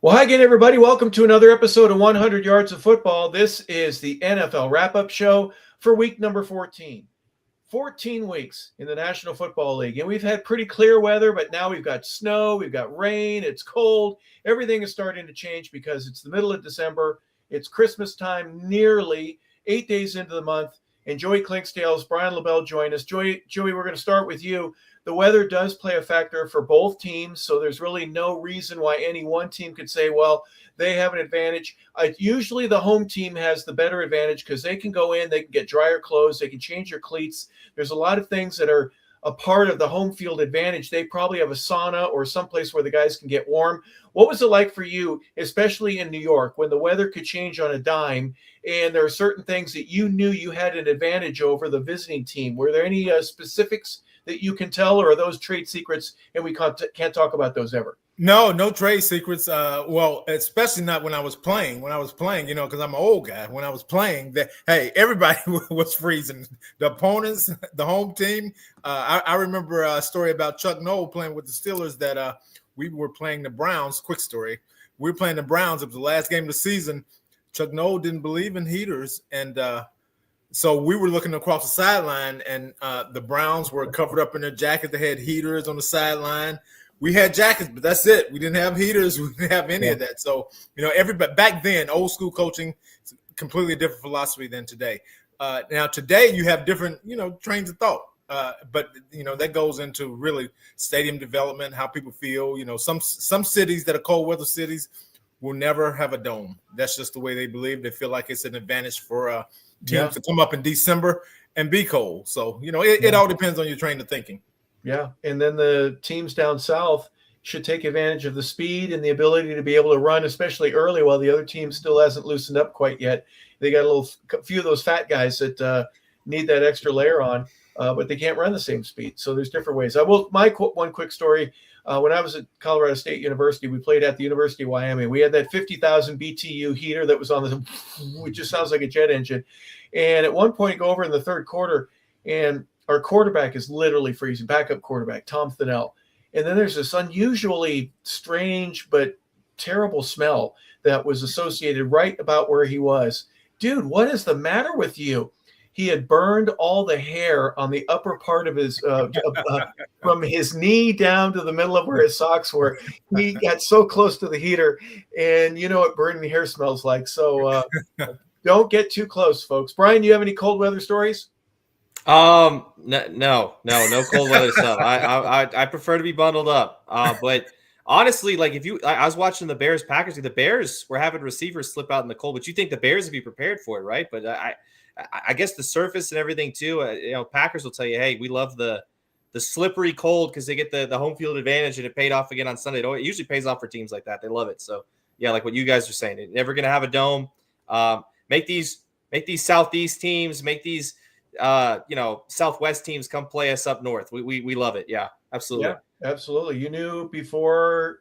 Well, hi again, everybody. Welcome to another episode of 100 Yards of Football. This is the NFL wrap-up show for week number 14. 14 weeks in the National Football League. And we've had pretty clear weather, but now we've got snow, we've got rain, it's cold. Everything is starting to change because it's the middle of December. It's Christmas time, nearly 8 days into the month. And Joey Clinkscales, Brian LeBel join us. Joey, we're going to start with you. The weather does play a factor for both teams, so there's really no reason why any one team could say, well, they have an advantage. Usually the home team has the better advantage because they can go in, they can get drier clothes, they can change their cleats. There's a lot of things that are a part of the home field advantage. They probably have a sauna or someplace where the guys can get warm. What was it like for you, especially in New York, when the weather could change on a dime and there are certain things that you knew you had an advantage over the visiting team? Were there any specifics that you can tell, or are those trade secrets and we can't talk about those ever? No trade secrets. Well, especially not when I was playing. When I was playing, because I'm an old guy. When I was playing, everybody was freezing. The opponents, the home team. I remember a story about Chuck Noll playing with the Steelers that we were playing the Browns. Quick story. We were playing the Browns. It was the last game of the season. Chuck Noll didn't believe in heaters, and so we were looking across the sideline, and the Browns were covered up in their jackets. They had heaters on the sideline. We had jackets, but that's it. We didn't have heaters. We didn't have any of that. So, everybody back then, old school coaching, completely different philosophy than today. Now today you have different, trains of thought. But that goes into really stadium development, how people feel. Some cities that are cold weather cities will never have a dome. That's just the way they believe. They feel like it's an advantage for teams to come up in December and be cold. So, it all depends on your train of thinking. Yeah, and then the teams down south should take advantage of the speed and the ability to be able to run, especially early, while the other team still hasn't loosened up quite yet. They got a few of those fat guys that need that extra layer on, but they can't run the same speed. So there's different ways. One quick story. When I was at Colorado State University, we played at the University of Wyoming. We had that 50,000 BTU heater that was on the, it just sounds like a jet engine. And at one point, go over in the third quarter, and our quarterback is literally freezing, backup quarterback, Tom Thinnell. And then there's this unusually strange but terrible smell that was associated right about where he was. Dude, what is the matter with you? He had burned all the hair on the upper part of his, from his knee down to the middle of where his socks were. He got so close to the heater, and you know what burning hair smells like. So don't get too close, folks. Brian, do you have any cold weather stories? No cold weather stuff. I prefer to be bundled up. But honestly, like I was watching the Bears Packers. The Bears were having receivers slip out in the cold, but you think the Bears would be prepared for it, right? But I guess the surface and everything too. Packers will tell you, hey, we love the slippery cold because they get the home field advantage, and it paid off again on Sunday. It usually pays off for teams like that. They love it. So yeah, like what you guys are saying, they're never going to have a dome. Make these Southeast teams, make these Southwest teams come play us up north. We love it. Yeah, absolutely. Yeah, absolutely. You knew before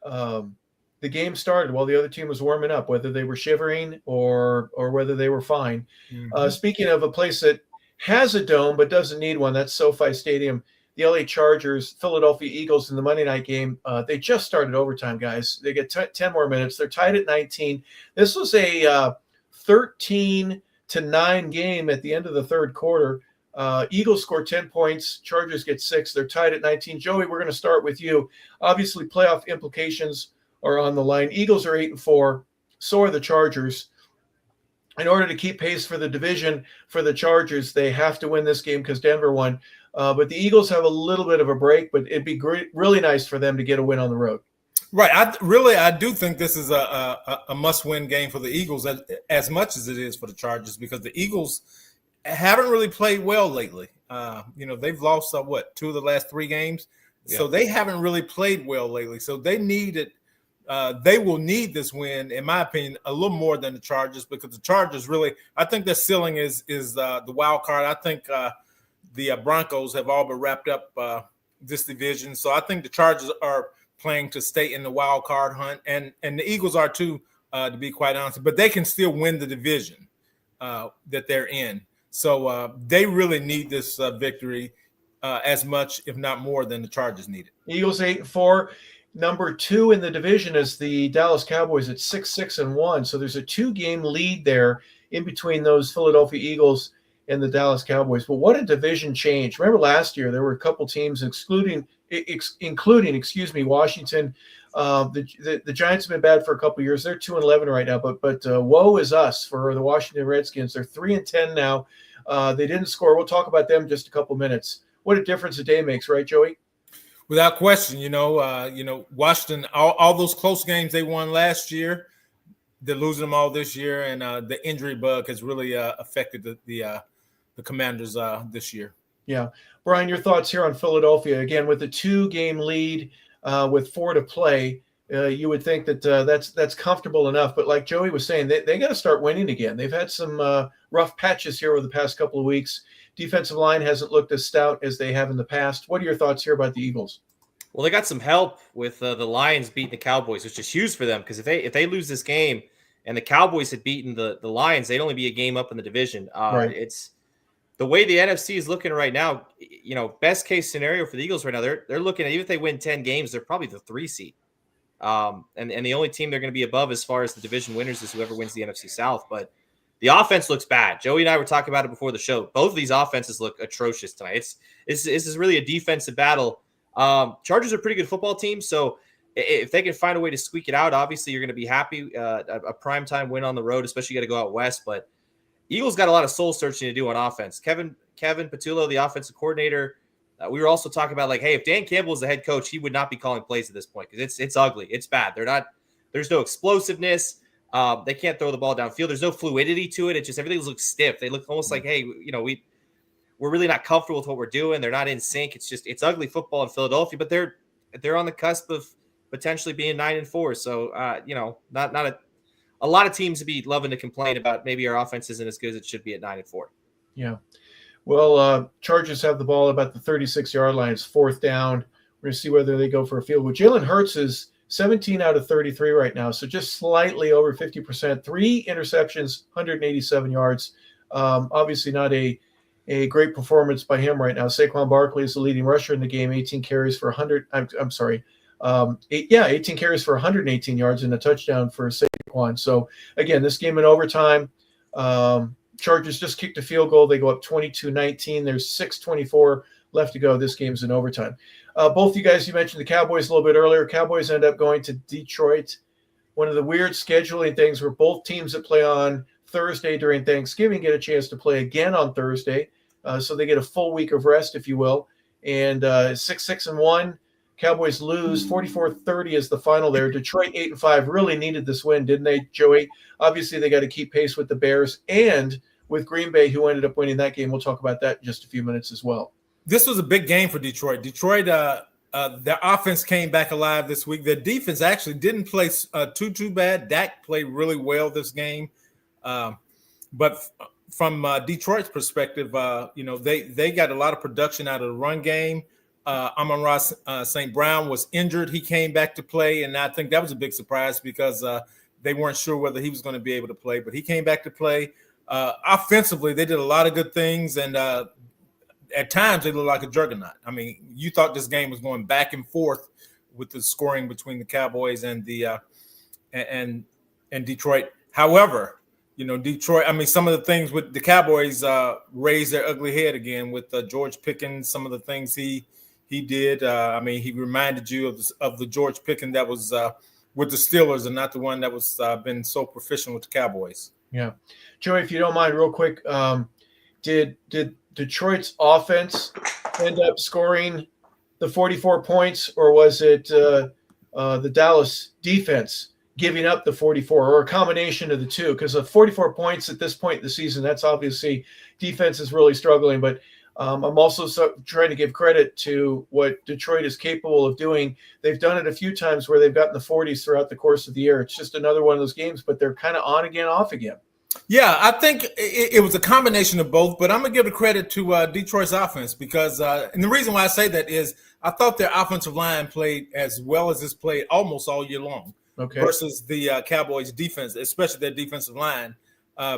the game started while the other team was warming up, whether they were shivering or whether they were fine. Mm-hmm. Speaking of a place that has a dome but doesn't need one, that's SoFi Stadium. The LA Chargers, Philadelphia Eagles in the Monday night game. They just started overtime, guys. They get 10 more minutes. They're tied at 19. This was a 13-9 game at the end of the third quarter. Eagles score 10 points. Chargers get 6. They're tied at 19. Joey, we're going to start with you. Obviously, playoff implications are on the line. Eagles are 8-4. So are the Chargers. In order to keep pace for the division for the Chargers, they have to win this game because Denver won. But the Eagles have a little bit of a break, but it'd be really nice for them to get a win on the road. Right. I do think this is a must-win game for the Eagles as much as it is for the Chargers, because the Eagles haven't really played well lately. They've lost, 2 of the last 3 games. Yeah. So they haven't really played well lately. So they will need this win, in my opinion, a little more than the Chargers, because the Chargers really, I think their ceiling is the wild card. I think the Broncos have all but wrapped up this division. So I think the Chargers are playing to stay in the wild card hunt, and the Eagles are too, to be quite honest, but they can still win the division that they're in. So they really need this victory as much, if not more, than the Chargers need it. Eagles 8-4. number 2 in the division is the Dallas Cowboys at 6-1. So there's a 2-game lead there in between those Philadelphia Eagles and the Dallas Cowboys. But what a division change. Remember last year, there were a couple teams, including Washington. The Giants have been bad for a couple years. They're 2-11 right now, but woe is us for the Washington Redskins. They're 3-10 now. They didn't score. We'll talk about them in just a couple minutes. What a difference a day makes, right, Joey? Without question, Washington, all those close games they won last year, they're losing them all this year, and the injury bug has really affected the Commanders this year. Yeah. Brian, your thoughts here on Philadelphia. Again, with a 2-game lead with 4 to play, you would think that that's comfortable enough. But like Joey was saying, they got to start winning again. They've had some rough patches here over the past couple of weeks. Defensive line hasn't looked as stout as they have in the past. What are your thoughts here about the Eagles? Well, they got some help with the Lions beating the Cowboys, which is huge for them because if they lose this game and the Cowboys had beaten the Lions, they'd only be a game up in the division. Right. It's the way the NFC is looking right now. Best case scenario for the Eagles right now, they're looking at, even if they win 10 games, they're probably the 3 seed. And the only team they're going to be above as far as the division winners is whoever wins the NFC South. But the offense looks bad. Joey and I were talking about it before the show. Both of these offenses look atrocious tonight. This is really a defensive battle. Chargers are a pretty good football team, so if they can find a way to squeak it out, obviously you're going to be happy. A primetime win on the road, especially you got to go out west. But Eagles got a lot of soul searching to do on offense. Kevin Patullo, the offensive coordinator, we were also talking about, like, hey, if Dan Campbell is the head coach, he would not be calling plays at this point because it's ugly, it's bad. There's no explosiveness. They can't throw the ball downfield. There's no fluidity to it. It just, everything looks stiff. They look almost like, hey, we're really not comfortable with what we're doing. They're not in sync. It's ugly football in Philadelphia, but they're on the cusp of potentially being 9-4. So not a lot of teams would be loving to complain about maybe our offense isn't as good as it should be at 9-4. Yeah. Well, Chargers have the ball about the 36-yard line. It's 4th down. We're going to see whether they go for a field goal. Jalen Hurts is 17 out of 33 right now, so just slightly over 50%. 3 interceptions, 187 yards. Obviously not a great performance by him right now. Saquon Barkley is the leading rusher in the game, 18 carries for 100. 18 carries for 118 yards and a touchdown for Saquon. So again, this game in overtime, Chargers just kicked a field goal. They go up 22-19. There's 6:24 left to go. This game's in overtime. Both you guys, you mentioned the Cowboys a little bit earlier. Cowboys end up going to Detroit. One of the weird scheduling things where both teams that play on Thursday during Thanksgiving get a chance to play again on Thursday. So they get a full week of rest, if you will. And 6-1. Cowboys lose. 44-30 is the final there. Detroit 8-5 really needed this win, didn't they, Joey? Obviously, they got to keep pace with the Bears and with Green Bay, who ended up winning that game. We'll talk about that in just a few minutes as well. This was a big game for Detroit. Their offense came back alive this week. Their defense actually didn't play too bad. Dak played really well this game. But from Detroit's perspective, they got a lot of production out of the run game. Amon-Ra St. Brown was injured. He came back to play, and I think that was a big surprise because they weren't sure whether he was going to be able to play. But he came back to play. Offensively, they did a lot of good things, and at times they looked like a juggernaut. I mean, you thought this game was going back and forth with the scoring between the Cowboys and the and Detroit. However, Detroit, I mean, some of the things with the Cowboys raised their ugly head again with George Pickens, some of the things he did. He reminded you of the George Pickens that was with the Steelers and not the one that was been so proficient with the Cowboys. Yeah. Joey, if you don't mind, real quick, did Detroit's offense end up scoring the 44 points, or was it the Dallas defense giving up the 44, or a combination of the two? Because of 44 points at this point in the season, that's obviously defense is really struggling. But I'm also trying to give credit to what Detroit is capable of doing. They've done it a few times where they've gotten the 40s throughout the course of the year. It's just another one of those games, but they're kind of on again, off again. Yeah, I think it was a combination of both, but I'm going to give the credit to Detroit's offense because and the reason why I say that is I thought their offensive line played as well as it's played almost all year long. Okay. Versus the Cowboys defense, especially their defensive line,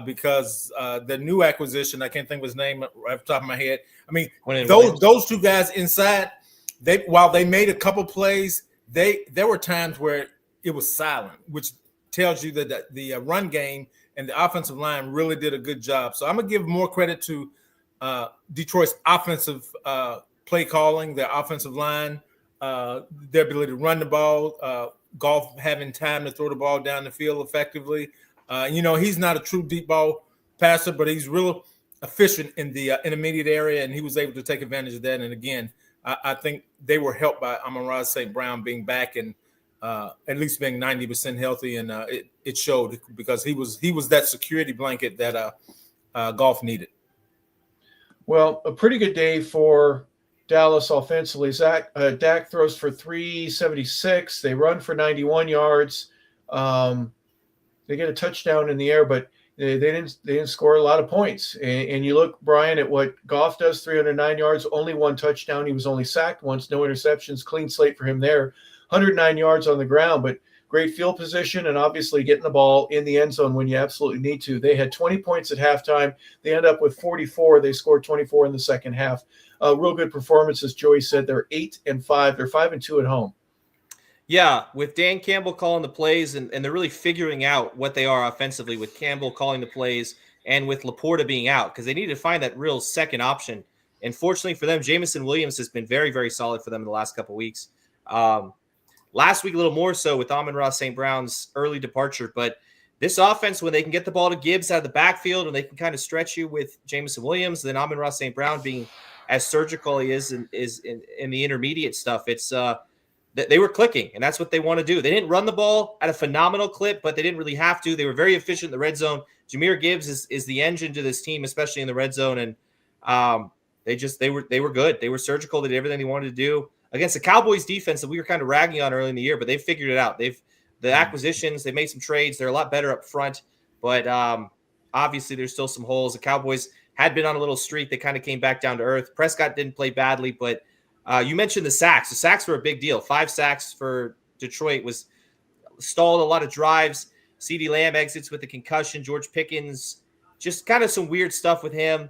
because the new acquisition, I can't think of his name right off the top of my head. I mean, those two guys inside, while they made a couple plays, there were times where it was silent, which tells you that the run game and the offensive line really did a good job. So I'm gonna give more credit to Detroit's offensive play calling, their offensive line, their ability to run the ball, Goff having time to throw the ball down the field effectively. He's not a true deep ball passer, but he's real efficient in the intermediate area, and he was able to take advantage of that. And again, I think they were helped by Amon-Ra St. Brown being back and at least being 90% healthy, and it showed because he was that security blanket that Goff needed. Well, a pretty good day for Dallas offensively. Dak throws for 376. They run for 91 yards. They get a touchdown in the air, but they didn't score a lot of points. And you look, Brian, at what Goff does: 309 yards, only one touchdown. He was only sacked once, no interceptions, clean slate for him there. 109 yards on the ground, but great field position and obviously getting the ball in the end zone when you absolutely need to. They had 20 points at halftime. They end up with 44. They scored 24 in the second half. Real good performance, as Joey said. They're 8-5. They're 5-2 at home. Yeah, with Dan Campbell calling the plays, and they're really figuring out what they are offensively with Campbell calling the plays and with Laporta being out, because they need to find that real second option. And fortunately for them, Jameson Williams has been very, very solid for them in the last couple of weeks. Last week, a little more so with Amon-Ra St. Brown's early departure. But this offense, when they can get the ball to Gibbs out of the backfield and they can kind of stretch you with Jameson Williams, then Amon-Ra St. Brown being as surgical he is in the intermediate stuff, it's they were clicking, and that's what they want to do. They didn't run the ball at a phenomenal clip, but they didn't really have to. They were very efficient in the red zone. Jahmyr Gibbs is the engine to this team, especially in the red zone, and they were good. They were surgical. They did everything they wanted to do against the Cowboys defense that we were kind of ragging on early in the year, but they figured it out. The acquisitions, they made some trades. They're a lot better up front, but obviously there's still some holes. The Cowboys had been on a little streak. They kind of came back down to earth. Prescott didn't play badly, but you mentioned the sacks. The sacks were a big deal. 5 sacks for Detroit was stalled a lot of drives. CeeDee Lamb exits with a concussion. George Pickens, just kind of some weird stuff with him.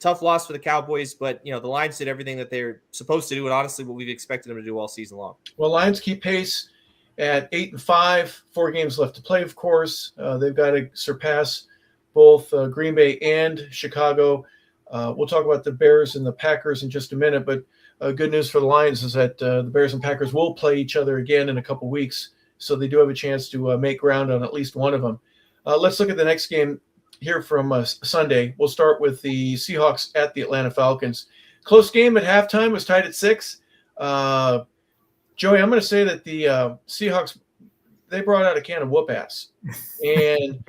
Tough loss for the Cowboys, but the Lions did everything that they're supposed to do, and honestly, what we've expected them to do all season long. Well, Lions keep pace at 8-5. 4 games left to play, of course. They've got to surpass both Green Bay and Chicago. We'll talk about the Bears and the Packers in just a minute, but good news for the Lions is that the Bears and Packers will play each other again in a couple weeks, so they do have a chance to make ground on at least one of them. Let's look at the next game here from Sunday. We'll start with the Seahawks at the Atlanta Falcons. Close game at halftime, was tied at 6. Joey, I'm going to say that the Seahawks, they brought out a can of whoop ass, and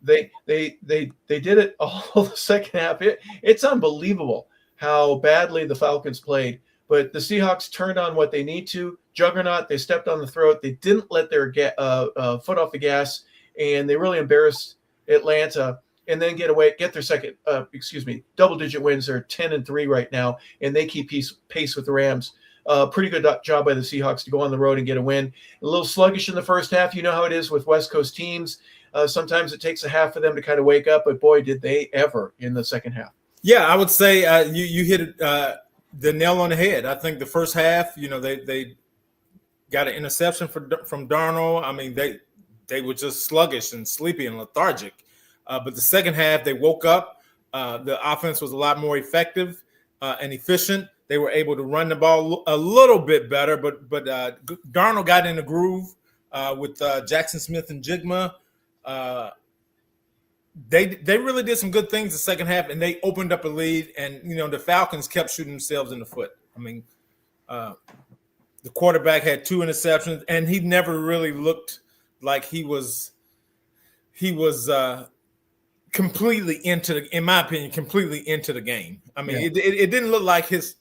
they did it all the second half. It's unbelievable how badly the Falcons played, but the Seahawks turned on what they need to. Juggernaut, they stepped on the throat. They didn't let their foot off the gas, and they really embarrassed Atlanta. And then get their second, double-digit wins. They're 10-3 right now, and they keep pace with the Rams. Pretty good job by the Seahawks to go on the road and get a win. A little sluggish in the first half. You know how it is with West Coast teams. Sometimes it takes a half for them to kind of wake up, but boy, did they ever in the second half. Yeah, I would say you hit the nail on the head. I think the first half, they got an interception from Darnold. I mean, they were just sluggish and sleepy and lethargic. But the second half, they woke up. The offense was a lot more effective and efficient. They were able to run the ball a little bit better, but Darnold got in the groove with Jackson Smith and Jigma. They really did some good things the second half, and they opened up a lead. And the Falcons kept shooting themselves in the foot. I mean, the quarterback had 2 interceptions, and he never really looked like he was completely in my opinion, completely into the game. I mean, it didn't look like his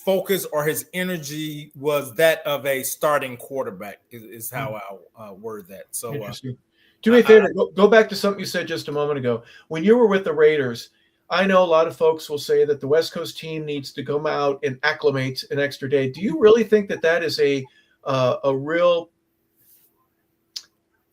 focus or his energy was that of a starting quarterback is how I word that. So do me a favor, go back to something you said just a moment ago. When you were with the Raiders, I know a lot of folks will say that the West Coast team needs to come out and acclimate an extra day. Do you really think that is a real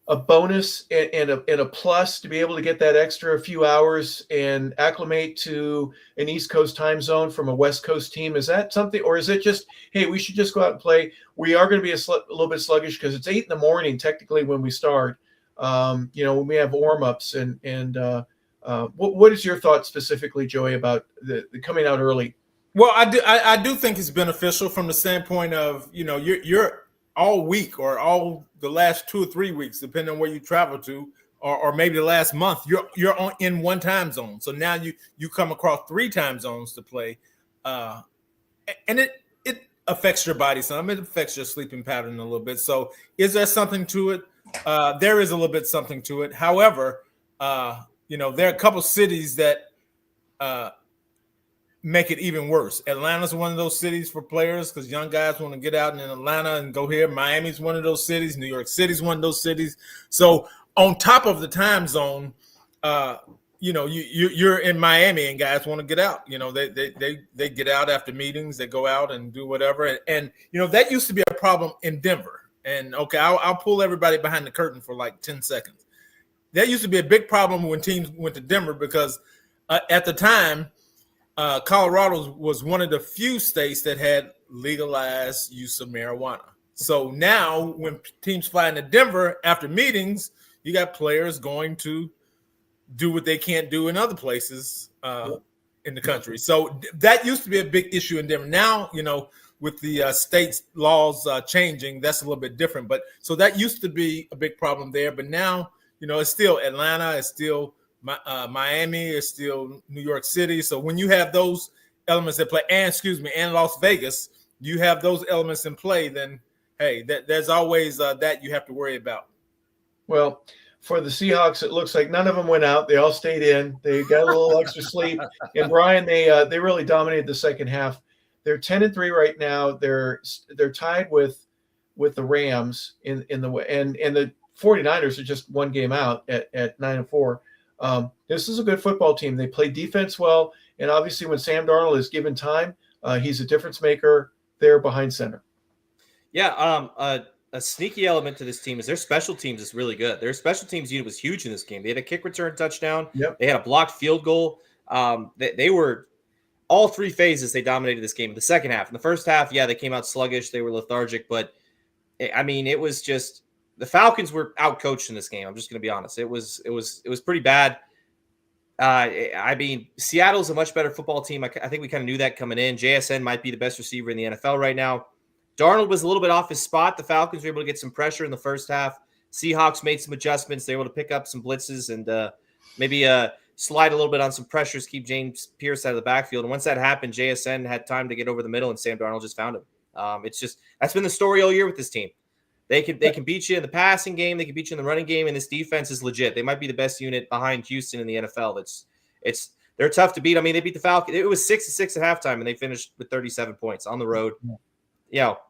a bonus and a plus to be able to get that extra few hours and acclimate to an East Coast time zone from a West Coast team? Is that something, or is it just, hey, we should just go out and play? We are going to be a little bit sluggish because it's 8 a.m. technically when we start. When we have warm-ups what is your thought specifically, Joey, about the coming out early? Well, I do think it's beneficial from the standpoint of, you're all week or all the last 2 or 3 weeks, depending on where you travel to, or maybe the last month, you're in one time zone. So now you come across 3 time zones to play, and it affects your body some. It affects your sleeping pattern a little bit. So is there something to it? There is a little bit something to it. However, there are a couple cities that make it even worse. Atlanta's one of those cities for players because young guys want to get out in Atlanta and go here. Miami's one of those cities. New York City's one of those cities. So on top of the time zone, you're in Miami and guys want to get out. They get out after meetings. They go out and do whatever. And that used to be a problem in Denver. And okay, I'll pull everybody behind the curtain for like 10 seconds. That used to be a big problem when teams went to Denver because at the time, Colorado was one of the few states that had legalized use of marijuana. So now when teams fly into Denver after meetings, you got players going to do what they can't do in other places in the country. So that used to be a big issue in Denver. Now, with the state's laws changing, that's a little bit different. But so that used to be a big problem there. But now, it's still Atlanta, it's still Miami, is still New York City. So when you have those elements at play, and Las Vegas, you have those elements in play, then, hey, there's always that you have to worry about. Well, for the Seahawks, it looks like none of them went out. They all stayed in. They got a little extra sleep. And Brian, they really dominated the second half. They're 10-3 right now. They're tied with the Rams in the and the 49ers are just one game out at 9-4. This is a good football team. They play defense well, and obviously when Sam Darnold is given time, he's a difference maker there behind center. Yeah, a sneaky element to this team is their special teams is really good. Their special teams unit was huge in this game. They had a kick return touchdown. Yep. They had a blocked field goal. They were all 3 phases. They dominated this game in the second half. In the first half, they came out sluggish. They were lethargic, but it was just the Falcons were outcoached in this game. I'm just going to be honest. It was pretty bad. Seattle's a much better football team. I think we kind of knew that coming in. JSN might be the best receiver in the NFL right now. Darnold was a little bit off his spot. The Falcons were able to get some pressure in the first half. Seahawks made some adjustments. They were able to pick up some blitzes and maybe slide a little bit on some pressures, keep James Pierce out of the backfield. And once that happened, JSN had time to get over the middle, and Sam Darnold just found him. That's been the story all year with this team. They can beat you in the passing game. They can beat you in the running game, and this defense is legit. They might be the best unit behind Houston in the NFL. They're tough to beat. They beat the Falcons. It was 6-6 at halftime, and they finished with 37 points on the road.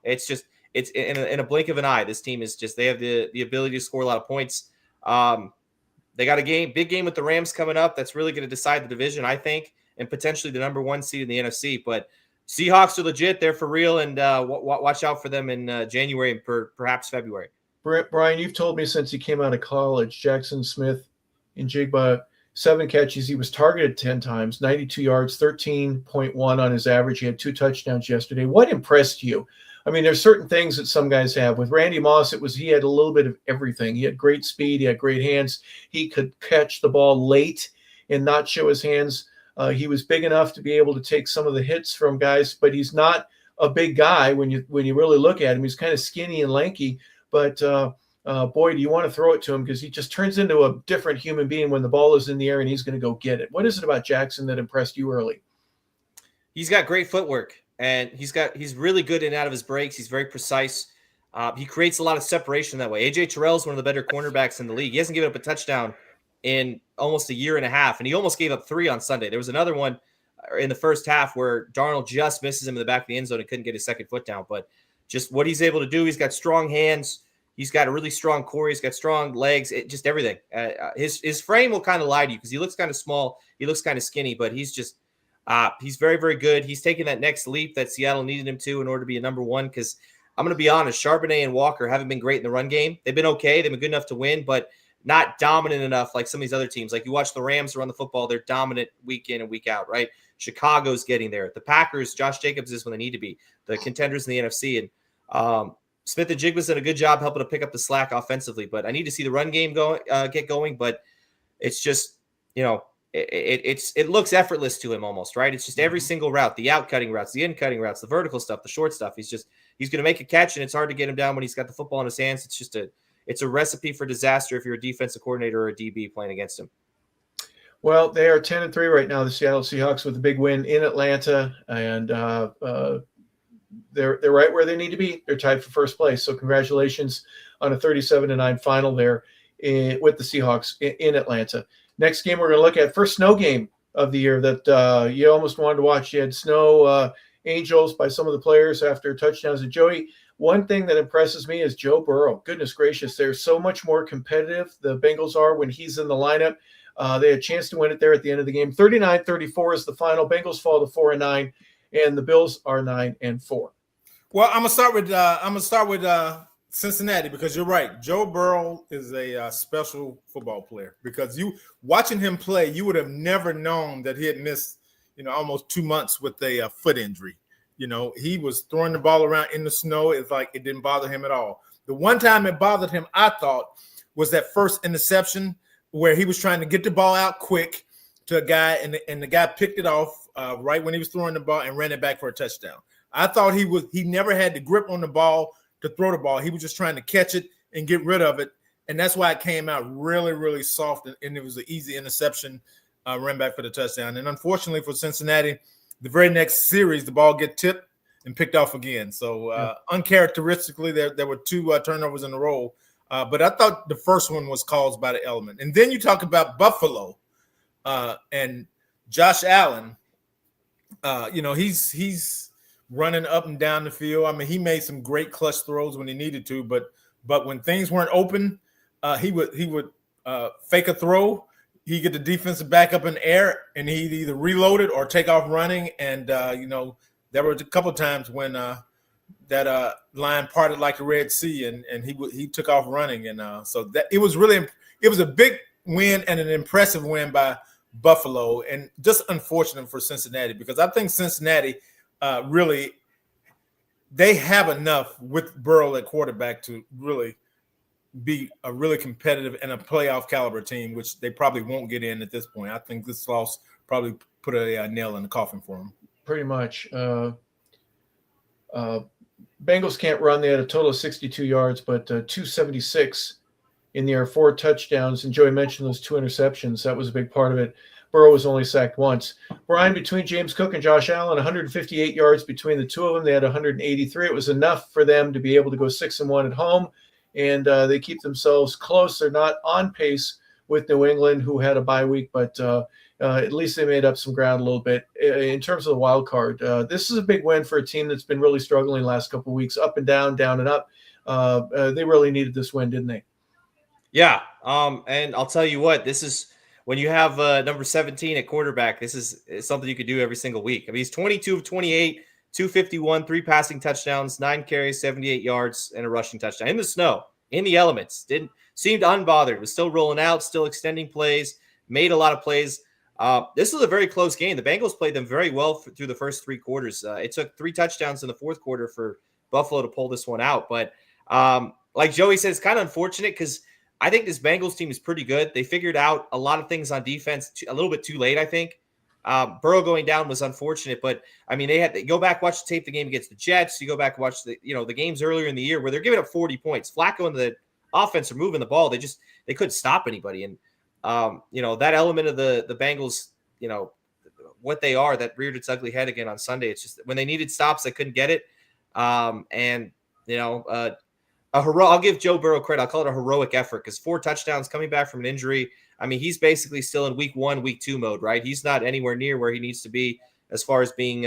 It's in a blink of an eye. This team is just they have the ability to score a lot of points. They got a big game with the Rams coming up. That's really going to decide the division, I think, and potentially the number 1 seed in the NFC. But Seahawks are legit. They're for real, and watch out for them in January and perhaps February. Brian, you've told me since he came out of college, Jackson Smith in Jigba, 7 catches. He was targeted 10 times, 92 yards, 13.1 on his average. He had 2 touchdowns yesterday. What impressed you? There's certain things that some guys have. With Randy Moss, he had a little bit of everything. He had great speed. He had great hands. He could catch the ball late and not show his hands. He was big enough to be able to take some of the hits from guys, but he's not a big guy when you really look at him. He's kind of skinny and lanky, but boy, do you want to throw it to him because he just turns into a different human being when the ball is in the air and he's going to go get it. What is it about Jackson that impressed you early? He's got great footwork, and he's really good in and out of his breaks. He's very precise. He creates a lot of separation that way. AJ Terrell is one of the better cornerbacks in the league. He hasn't given up a touchdown in almost a year and a half, and he almost gave up 3 on Sunday. There was another one in the first half where Darnold just misses him in the back of the end zone and couldn't get his second foot down. But just what he's able to do, he's got strong hands. He's got a really strong core. He's got strong legs, just everything. His frame will kind of lie to you because he looks kind of small. He looks kind of skinny, but he's very, very good. He's taking that next leap that Seattle needed him to in order to be a number 1 because I'm going to be honest, Charbonnet and Walker haven't been great in the run game. They've been okay. They've been good enough to win, but not dominant enough like some of these other teams. Like you watch the Rams run the football, they're dominant week in and week out, right? Chicago's getting there. The Packers, Josh Jacobs is when they need to be. The contenders in the NFC. And Smith and Jigba's done a good job helping to pick up the slack offensively, but I need to see the run game get going. But it's just, it looks effortless to him almost, right? It's just every single route, the out cutting routes, the in cutting routes, the vertical stuff, the short stuff. He's going to make a catch, and it's hard to get him down when he's got the football in his hands. It's a recipe for disaster if you're a defensive coordinator or a DB playing against him. Well, they are 10-3 right now, the Seattle Seahawks, with a big win in Atlanta, and they're right where they need to be. They're tied for first place. So congratulations on a 37-9 final there with the Seahawks in Atlanta. Next game we're going to look at, first snow game of the year that you almost wanted to watch. You had snow angels by some of the players after touchdowns. And Joey, one thing that impresses me is Joe Burrow. Goodness gracious, they're so much more competitive, the Bengals are, when he's in the lineup. They had a chance to win it there at the end of the game. 39-34 is the final. Bengals fall to 4-9, and the Bills are 9-4. Well, I'm gonna start with Cincinnati, because you're right. Joe Burrow is a special football player, because you watching him play, you would have never known that he had missed almost 2 months with a foot injury. He was throwing the ball around in the snow. It's like it didn't bother him at all. The one time it bothered him, I thought, was that first interception where he was trying to get the ball out quick to a guy, and the guy picked it off right when he was throwing the ball and ran it back for a touchdown. I thought he never had the grip on the ball to throw the ball. He was just trying to catch it and get rid of it, and that's why it came out really, really soft, and it was an easy interception, ran back for the touchdown. And unfortunately for Cincinnati, the very next series, the ball get tipped and picked off again. So uncharacteristically, there were two turnovers in a row. But I thought the first one was caused by the element. And then you talk about Buffalo and Josh Allen. He's running up and down the field. I mean, he made some great clutch throws when he needed to, but when things weren't open, he would fake a throw. He'd get the defensive back up in the air, and he'd either reload it or take off running. And there were a couple of times when that line parted like the Red Sea, and he took off running, and so that it was a big win and an impressive win by Buffalo, and just unfortunate for Cincinnati, because I think Cincinnati really, they have enough with Burrow at quarterback to really be a really competitive and a playoff caliber team, which they probably won't get in at this point. I think this loss probably put a nail in the coffin for them. Pretty much. Bengals can't run. They had a total of 62 yards, but 276 in the air, 4 touchdowns. And Joey mentioned those 2 interceptions. That was a big part of it. Burrow was only sacked once. Brian, between James Cook and Josh Allen, 158 yards between the two of them. They had 183. It was enough for them to be able to go 6-1 at home, and they keep themselves close. They're not on pace with New England, who had a bye week, but at least they made up some ground a little bit. In terms of the wild card, this is a big win for a team that's been really struggling the last couple of weeks, up and down, down and up. They really needed this win, didn't they? Yeah, and I'll tell you what, this is when you have number 17 at quarterback, this is something you could do every single week. I mean, he's 22 of 28, 251, 3 passing touchdowns, 9 carries, 78 yards, and a rushing touchdown in the snow, in the elements. Seemed unbothered, was still rolling out, still extending plays, made a lot of plays. This was a very close game. The Bengals played them very well through the first 3 quarters. It took 3 touchdowns in the fourth quarter for Buffalo to pull this one out. But like Joey said, it's kind of unfortunate because I think this Bengals team is pretty good. They figured out a lot of things on defense a little bit too late, I think. Burrow going down was unfortunate, but I mean, they had to go back, watch the tape, the game against the Jets. You go back and watch the games earlier in the year where they're giving up 40 points. Flacco and the offense are moving the ball. They couldn't stop anybody. And, that element of the Bengals, what they are, that reared its ugly head again on Sunday. It's just when they needed stops, they couldn't get it. I'll give Joe Burrow credit. I'll call it a heroic effort because 4 touchdowns coming back from an injury. I mean, he's basically still in week 1, week 2 mode, right? He's not anywhere near where he needs to be as far as being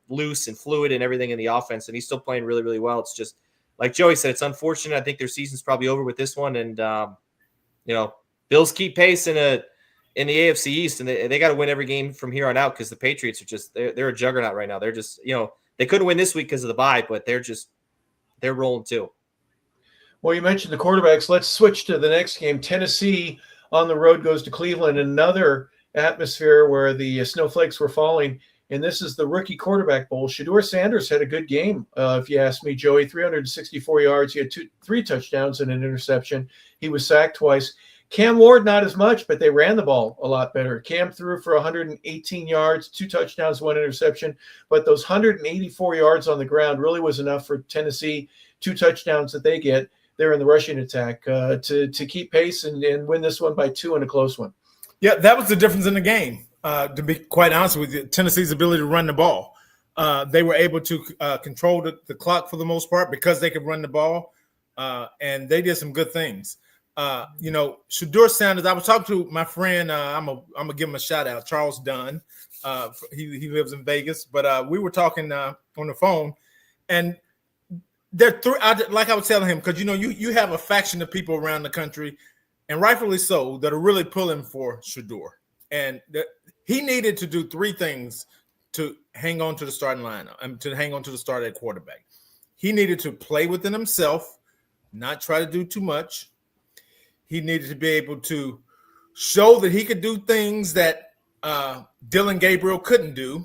loose and fluid and everything in the offense. And he's still playing really, really well. It's just like Joey said, it's unfortunate. I think their season's probably over with this one. And, Bills keep pace in the AFC East, and they got to win every game from here on out because the Patriots are just they're a juggernaut right now. They're just, they couldn't win this week because of the bye, but they're they're rolling too. Well, you mentioned the quarterbacks. Let's switch to the next game. Tennessee on the road goes to Cleveland, another atmosphere where the snowflakes were falling. And this is the rookie quarterback bowl. Shedeur Sanders had a good game, if you ask me, Joey. 364 yards. He had three touchdowns and an interception. He was sacked twice. Cam Ward, not as much, but they ran the ball a lot better. Cam threw for 118 yards, 2 touchdowns, 1 interception. But those 184 yards on the ground really was enough for Tennessee. 2 touchdowns that they get there in the rushing attack to keep pace and win this one by 2 in a close one. Yeah, that was the difference in the game. To be quite honest with you, Tennessee's ability to run the ball. They were able to control the clock for the most part because they could run the ball, and they did some good things. Shedeur Sanders, I was talking to my friend, I'm gonna give him a shout out, Charles Dunn. He lives in Vegas, but we were talking on the phone, and there like I was telling him, because you have a faction of people around the country, and rightfully so, that are really pulling for Shedeur. And he needed to do 3 things to hang on to the starting lineup and to hang on to the start at quarterback. He needed to play within himself, not try to do too much. He needed to be able to show that he could do things that Dylan Gabriel couldn't do.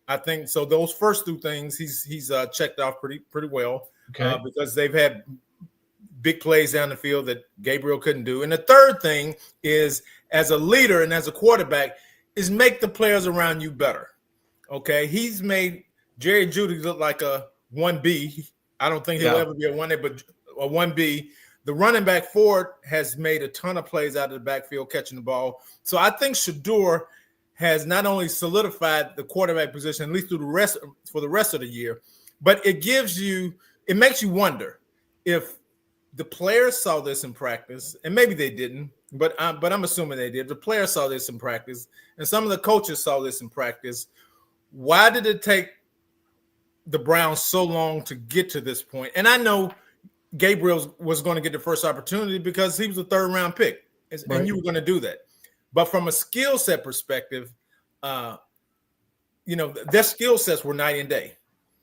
I think so. Those first 2 things he's checked off pretty well, because they've had big plays down the field that Gabriel couldn't do. And the third thing is, as a leader and as a quarterback, is make the players around you better. Okay, he's made Jerry Jeudy look like a 1B. I don't think he'll ever be a 1A, but a 1B. The running back Ford has made a ton of plays out of the backfield catching the ball. So I think Shedeur has not only solidified the quarterback position, at least for the rest of the year, but it makes you wonder if the players saw this in practice, and maybe they didn't, but I'm assuming they did. The players saw this in practice, and some of the coaches saw this in practice. Why did it take the Browns so long to get to this point? And I know Gabriel was going to get the first opportunity because he was a 3rd-round pick, and you were going to do that. But from a skill set perspective, their skill sets were night and day.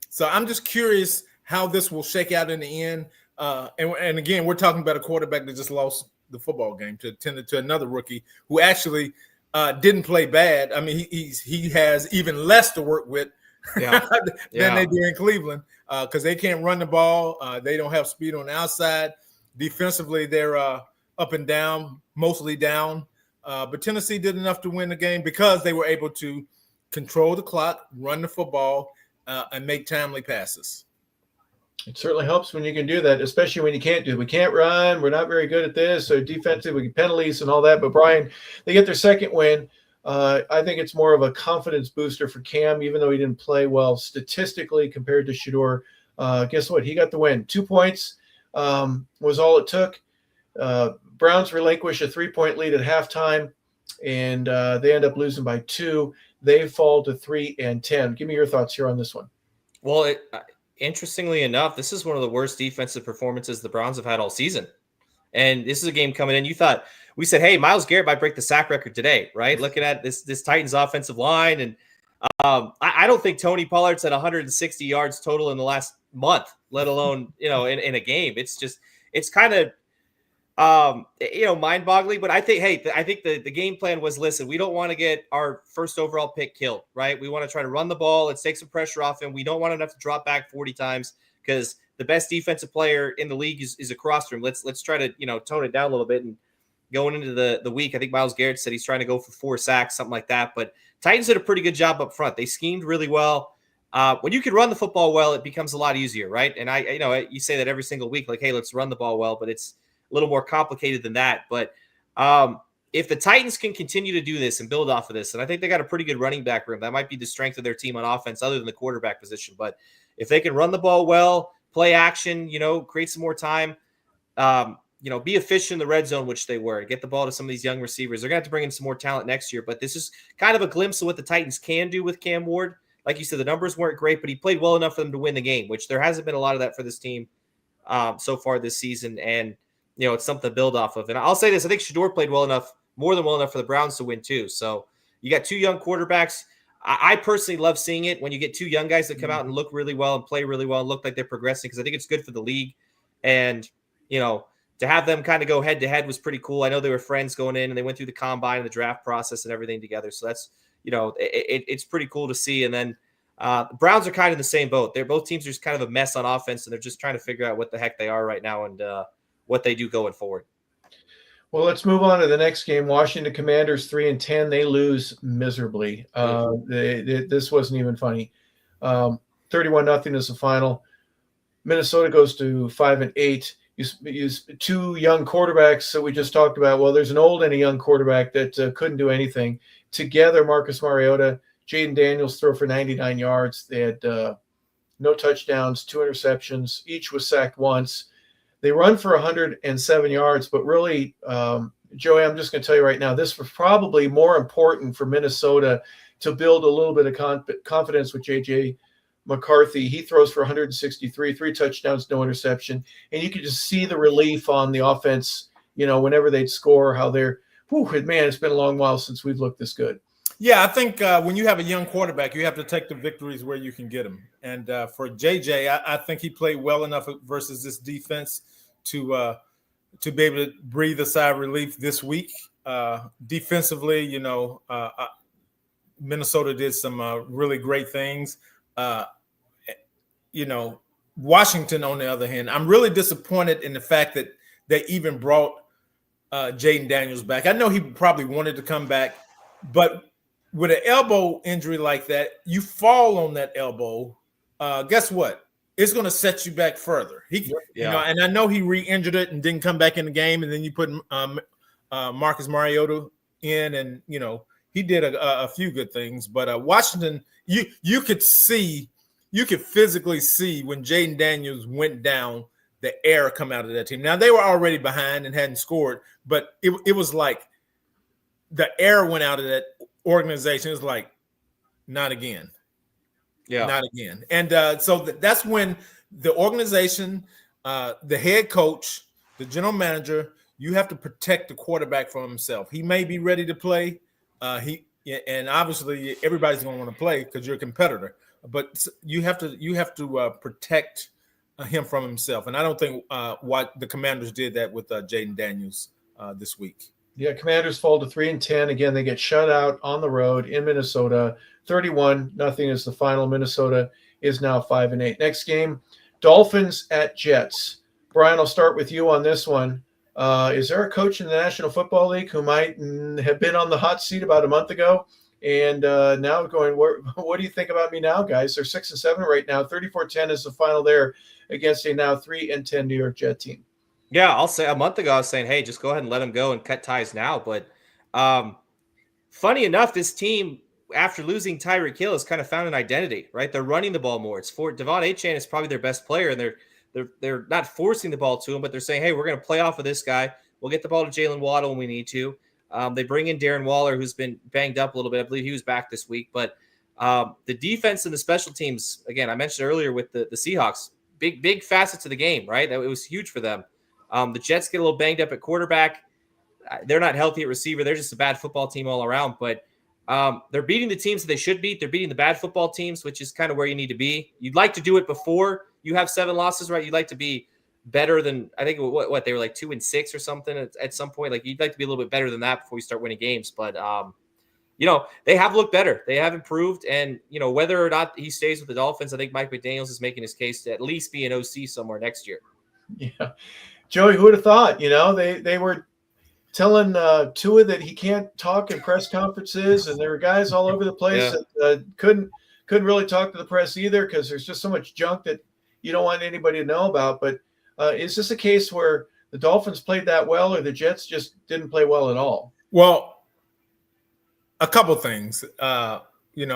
So I'm just curious how this will shake out in the end. And again, we're talking about a quarterback that just lost the football game to another rookie who actually didn't play bad. I mean, he has even less to work with than they do in Cleveland, because they can't run the ball. They don't have speed on the outside. Defensively, they're up and down, mostly down. But Tennessee did enough to win the game because they were able to control the clock, run the football, and make timely passes. It certainly helps when you can do that, especially when you can't do it. We can't run. We're not very good at this. So defensive, we get penalties and all that. But, Brian, they get their second win. I think it's more of a confidence booster for Cam, even though he didn't play well statistically compared to Shedeur. Guess what? He got the win. 2 points was all it took. Browns relinquish a 3-point lead at halftime, and they end up losing by 2. They fall to 3-10. Give me your thoughts here on this one. Well, interestingly enough, this is one of the worst defensive performances the Browns have had all season. And this is a game coming in. We said, hey, Myles Garrett might break the sack record today, right? Looking at this Titans offensive line. And I don't think Tony Pollard's had 160 yards total in the last month, let alone, in a game. It's kind of, mind-boggling. But I think the game plan was, listen, we don't want to get our first overall pick killed, right? We want to try to run the ball. Let's take some pressure off him. We don't want him to have to drop back 40 times because the best defensive player in the league is across from him. Let's try to, tone it down a little bit. And going into the week, I think Myles Garrett said he's trying to go for 4 sacks, something like that. But Titans did a pretty good job up front. They schemed really well. When you can run the football well, it becomes a lot easier, right? And you say that every single week, like, hey, let's run the ball well, but it's a little more complicated than that. But if the Titans can continue to do this and build off of this, and I think they got a pretty good running back room, that might be the strength of their team on offense other than the quarterback position. But if they can run the ball well, play action, create some more time, be efficient in the red zone, which they were, get the ball to some of these young receivers. They're going to have to bring in some more talent next year. But this is kind of a glimpse of what the Titans can do with Cam Ward. Like you said, the numbers weren't great, but he played well enough for them to win the game, which there hasn't been a lot of that for this team so far this season. And, it's something to build off of. And I'll say this, I think Shedeur played more than well enough for the Browns to win too. So you got 2 young quarterbacks. I personally love seeing it when you get two young guys that come out and look really well and play really well and look like they're progressing, because I think it's good for the league. And, to have them kind of go head to head was pretty cool. I know they were friends going in and they went through the combine and the draft process and everything together. So that's, it's pretty cool to see. And then the Browns are kind of in the same boat. They're both teams are just kind of a mess on offense, and they're just trying to figure out what the heck they are right now and what they do going forward. Well, let's move on to the next game. Washington Commanders 3-10. They lose miserably. This wasn't even funny. 31-0 is the final. Minnesota goes to 5-8. You use two young quarterbacks that we just talked about. Well, there's an old and a young quarterback that couldn't do anything. Together, Marcus Mariota, Jaden Daniels throw for 99 yards. They had no touchdowns, 2 interceptions. Each was sacked once. They run for 107 yards, but really, Joey, I'm just going to tell you right now, this was probably more important for Minnesota to build a little bit of confidence with J.J. McCarthy. He throws for 163, 3 touchdowns, no interception. And you could just see the relief on the offense, whenever they'd score, how they're, man, it's been a long while since we've looked this good. Yeah, I think when you have a young quarterback, you have to take the victories where you can get them. And for JJ, I think he played well enough versus this defense to be able to breathe a sigh of relief this week. Defensively, Minnesota did some really great things. Washington, on the other hand, I'm really disappointed in the fact that they even brought Jaden Daniels back. I know he probably wanted to come back, but with an elbow injury like that, you fall on that elbow. Guess what? It's going to set you back further. And I know he re-injured it and didn't come back in the game, and then you put Marcus Mariota in, and he did a few good things. But Washington, you could physically see when Jaden Daniels went down, the air come out of that team. Now they were already behind and hadn't scored, but it was like the air went out of that organization. It was like, not again. Yeah, not again. And so that's when the organization, the head coach, the general manager, you have to protect the quarterback from himself. He may be ready to play. And obviously everybody's going to want to play because you're a competitor. But you have to protect him from himself. And I don't think what the Commanders did that with Jaden Daniels this week. Yeah, Commanders fall to 3-10. Again, they get shut out on the road in Minnesota. 31-0 is the final. Minnesota is now 5-8. Next game, Dolphins at Jets. Brian, I'll start with you on this one. Is there a coach in the National Football League who might have been on the hot seat about a month ago and now going, what do you think about me now, guys? They're 6-7 right now. 34-10 is the final there against a now 3-10 New York Jet team. Yeah, I'll say a month ago I was saying, hey, just go ahead and let him go and cut ties now. But funny enough, this team, after losing Tyreek Hill, has kind of found an identity, right? They're running the ball more. It's for Devon Achane is probably their best player, and they're not forcing the ball to him, but they're saying, hey, we're going to play off of this guy. We'll get the ball to Jalen Waddle when we need to. They bring in Darren Waller, who's been banged up a little bit. I believe he was back this week. But the defense and the special teams, again, I mentioned earlier with the Seahawks, big facets of the game, right? It was huge for them. The Jets get a little banged up at quarterback. They're not healthy at receiver. They're just a bad football team all around. But they're beating the teams that they should beat. They're beating the bad football teams, which is kind of where you need to be. You'd like to do it before you have 7 losses, right? You'd like to be better than, I think, what they were like 2-6 or something at some point. Like, you'd like to be a little bit better than that before you start winning games. But, they have looked better. They have improved. And, whether or not he stays with the Dolphins, I think Mike McDaniels is making his case to at least be an OC somewhere next year. Yeah. Joey, who would have thought? They were telling Tua that he can't talk in press conferences, and there were guys all over the place that couldn't really talk to the press either because there's just so much junk that you don't want anybody to know about. But is this a case where the Dolphins played that well, or the Jets just didn't play well at all? Well, a couple things. I don't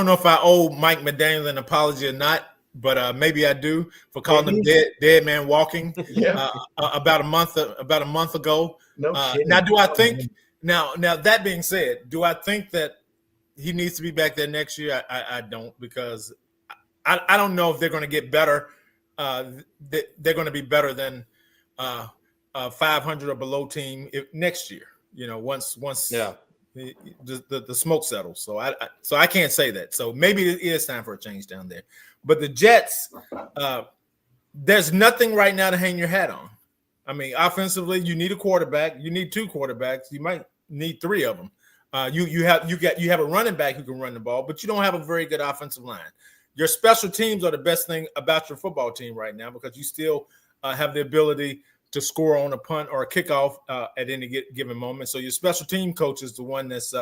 know if I owe Mike McDaniel an apology or not. But maybe I do for calling him dead man walking. Yeah. About a month ago. No kidding. Now, do I think now that being said, do I think that he needs to be back there next year? I don't, because I don't know if they're going to get better. They're going to be better than 500 or below team next year. Once the smoke settles. So I can't say that. So maybe it is time for a change down there. But the Jets, there's nothing right now to hang your hat on. I mean, offensively, you need a quarterback. You need 2 quarterbacks. You might need 3 of them. You have a running back who can run the ball, but you don't have a very good offensive line. Your special teams are the best thing about your football team right now because you still have the ability to score on a punt or a kickoff at any given moment. So your special team coach is the one that's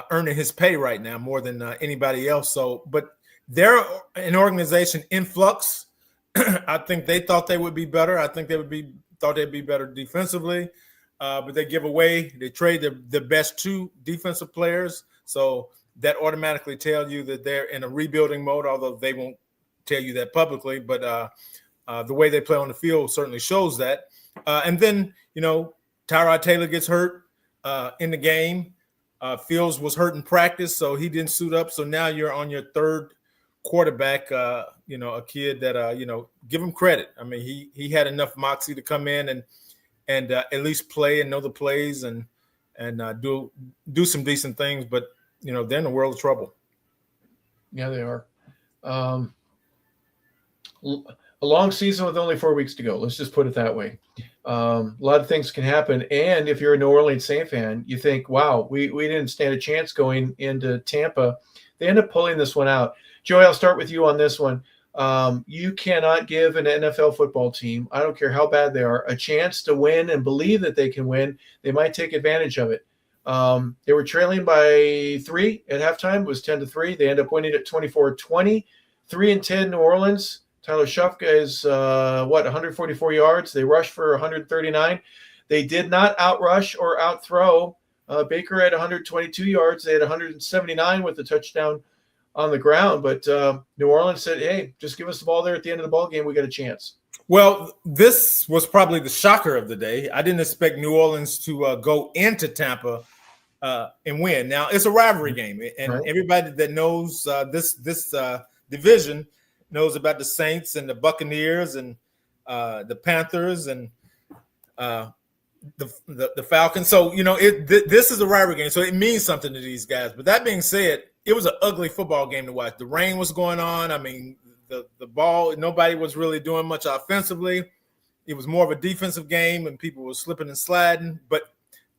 earning his pay right now more than anybody else. So, but they're an organization in flux. I think they thought they would be better. I think thought they'd be better defensively, but they trade the best 2 defensive players. So that automatically tells you that they're in a rebuilding mode, although they won't tell you that publicly. But the way they play on the field certainly shows that. And then, Tyrod Taylor gets hurt in the game. Fields was hurt in practice, so he didn't suit up. So now you're on your 3rd quarterback, a kid that, give him credit. I mean, he had enough moxie to come in and at least play and know the plays and do some decent things. But, they're in a world of trouble. Yeah, they are. A long season with only 4 weeks to go. Let's just put it that way. A lot of things can happen. And if you're a New Orleans Saint fan, you think, wow, we didn't stand a chance going into Tampa. They end up pulling this one out. Joey, I'll start with you on this one. You cannot give an NFL football team, I don't care how bad they are, a chance to win and believe that they can win. They might take advantage of it. They were trailing by 3 at halftime. It was 10-3. They end up winning at 24-20. 3-10 New Orleans. Tyler Shufka is 144 yards. They rushed for 139. They did not outrush or outthrow. Baker had 122 yards. They had 179 with the touchdown on the ground. But New Orleans said, hey, just give us the ball there at the end of the ball game. We got a chance. Well, this was probably the shocker of the day. I didn't expect New Orleans to go into Tampa and win. Now, it's a rivalry game. And right. Everybody that knows this division knows about the Saints and the Buccaneers and the Panthers and the Falcons. So, this is a rivalry game, so it means something to these guys. But that being said, it was an ugly football game to watch. The rain was going on. I mean, the ball, nobody was really doing much offensively. It was more of a defensive game, and people were slipping and sliding. But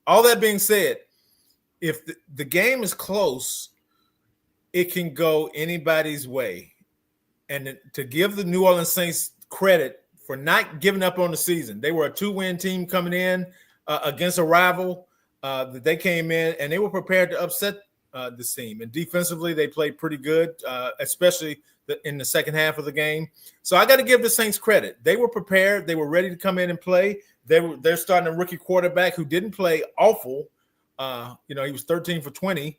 all that being said, if the game is close, it can go anybody's way. And to give the New Orleans Saints credit for not giving up on the season. They were a 2-win team coming in against a rival that they came in, and they were prepared to upset this team. And defensively, they played pretty good, especially in the second half of the game. So I got to give the Saints credit. They were prepared. They were ready to come in and play. They're starting a rookie quarterback who didn't play awful. He was 13 for 20.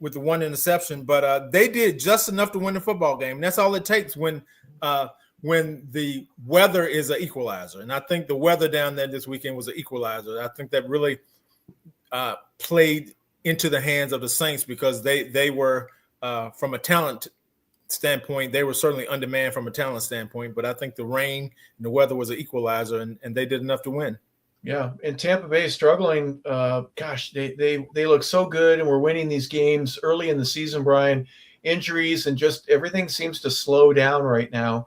With the 1 interception, but they did just enough to win the football game. And that's all it takes when the weather is an equalizer. And I think the weather down there this weekend was an equalizer. I think that really played into the hands of the Saints because they were, from a talent standpoint, they were certainly undermanned from a talent standpoint. But I think the rain and the weather was an equalizer, and they did enough to win. Yeah, and Tampa Bay is struggling. They look so good, and we're winning these games early in the season, Brian. Injuries and just everything seems to slow down right now.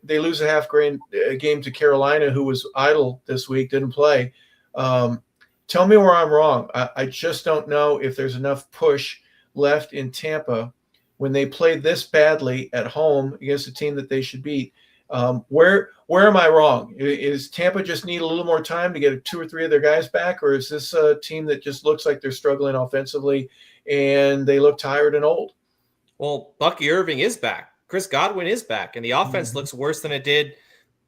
They lose a game to Carolina, who was idle this week, didn't play. Tell me where I'm wrong. I just don't know if there's enough push left in Tampa when they played this badly at home against a team that they should beat. Where am I wrong? Is Tampa just need a little more time to get 2 or 3 of their guys back, or is this a team that just looks like they're struggling offensively and they look tired and old? Well, Bucky Irving is back. Chris Godwin is back, and the offense looks worse than it did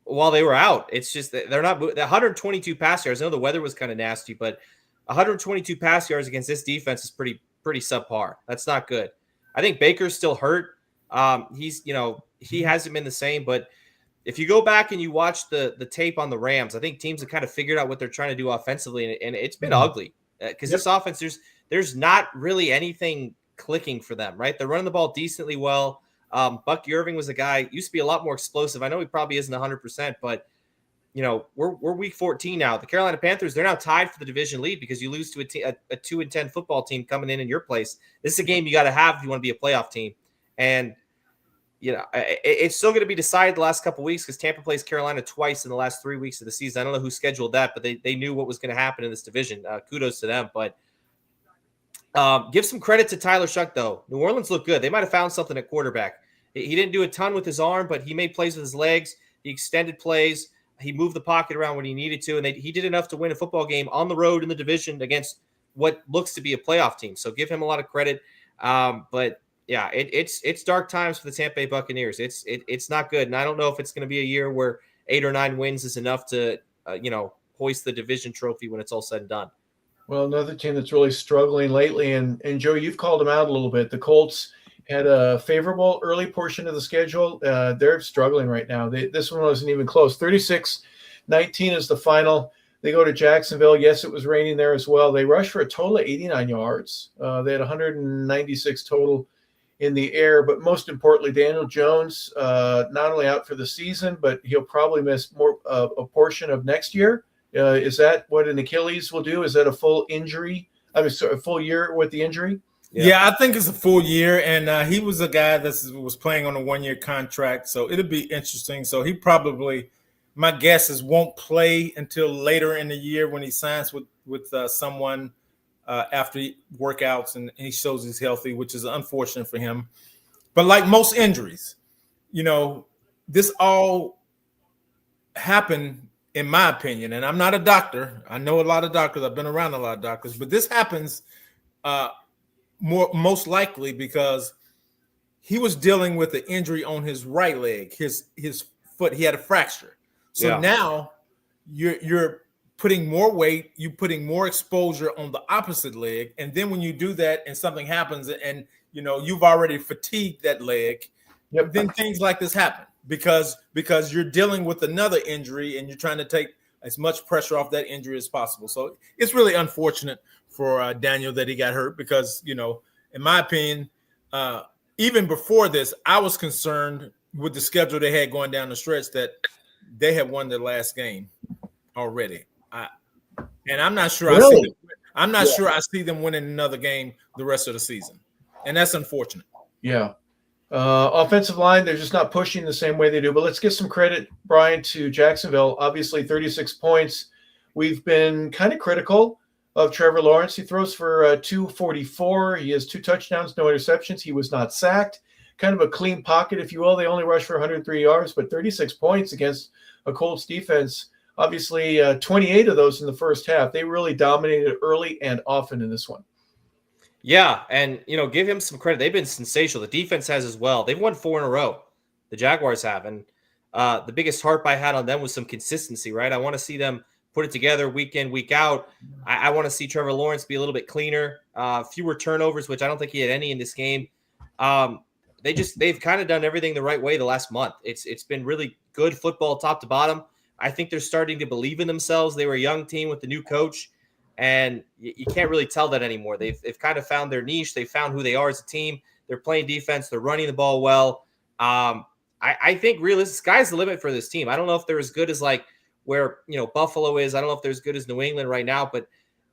while they were out. It's just that they're not – 122 pass yards. I know the weather was kind of nasty, but 122 pass yards against this defense is pretty subpar. That's not good. I think Baker's still hurt. He hasn't been the same, but – if you go back and you watch the tape on the Rams, I think teams have kind of figured out what they're trying to do offensively, and it's been ugly because this offense, there's not really anything clicking for them, right? They're running the ball decently well. Bucky Irving was a guy, used to be a lot more explosive. I know he probably isn't 100%, but, we're week 14 now. The Carolina Panthers, they're now tied for the division lead because you lose to a 2-10 football team coming in your place. This is a game you got to have if you want to be a playoff team. And, it's still going to be decided the last couple of weeks because Tampa plays Carolina twice in the last 3 weeks of the season. I don't know who scheduled that, but they knew what was going to happen in this division. Kudos to them. But give some credit to Tyler Shuck, though. New Orleans looked good. They might have found something at quarterback. He didn't do a ton with his arm, but he made plays with his legs. He extended plays. He moved the pocket around when he needed to, and he did enough to win a football game on the road in the division against what looks to be a playoff team. So give him a lot of credit. But yeah, it's dark times for the Tampa Bay Buccaneers. It's not good, and I don't know if it's going to be a year where 8 or 9 wins is enough to hoist the division trophy when it's all said and done. Well, another team that's really struggling lately, and Joe, you've called them out a little bit. The Colts had a favorable early portion of the schedule. They're struggling right now. This one wasn't even close. 36-19 is the final. They go to Jacksonville. Yes, it was raining there as well. They rushed for a total of 89 yards. They had 196 total in the air. But most importantly, Daniel Jones, not only out for the season, but he'll probably miss a portion of next year. Is that what an Achilles will do? Is that a full injury? A full year with the injury? Yeah, I think it's a full year, and he was a guy that was playing on a 1-year contract, so it'll be interesting. So he probably, my guess is, won't play until later in the year when he signs with someone after workouts and he shows he's healthy, which is unfortunate for him. But like most injuries, this all happened, in my opinion, and I'm not a doctor. I know a lot of doctors. I've been around a lot of doctors, but this happens most likely because he was dealing with an injury on his right leg, his foot. He had a fracture. So now you're putting more weight, you're putting more exposure on the opposite leg. And then when you do that and something happens and you've already fatigued that leg, then things like this happen because you're dealing with another injury and you're trying to take as much pressure off that injury as possible. So it's really unfortunate for Daniel that he got hurt because, in my opinion, even before this, I was concerned with the schedule they had going down the stretch that they had won their last game already. And I'm not sure really? Sure I see them winning another game the rest of the season. And that's unfortunate. Yeah. Offensive line, they're just not pushing the same way they do. But let's give some credit, Brian, to Jacksonville. Obviously, 36 points. We've been kind of critical of Trevor Lawrence. He throws for 244. He has 2 touchdowns, no interceptions. He was not sacked. Kind of a clean pocket, if you will. They only rushed for 103 yards, but 36 points against a Colts defense. Obviously, 28 of those in the first half. They really dominated early and often in this one. Yeah, and, give him some credit. They've been sensational. The defense has as well. They've won 4 in a row. The Jaguars have. And the biggest harp I had on them was some consistency, right? I want to see them put it together week in, week out. I want to see Trevor Lawrence be a little bit cleaner, fewer turnovers, which I don't think he had any in this game. They've kind of done everything the right way the last month. It's been really good football top to bottom. I think they're starting to believe in themselves. They were a young team with the new coach, and you can't really tell that anymore. They've kind of found their niche. They found who they are as a team. They're playing defense. They're running the ball well. I think realistic sky's the limit for this team. I don't know if they're as good as like where Buffalo is. I don't know if they're as good as New England right now, but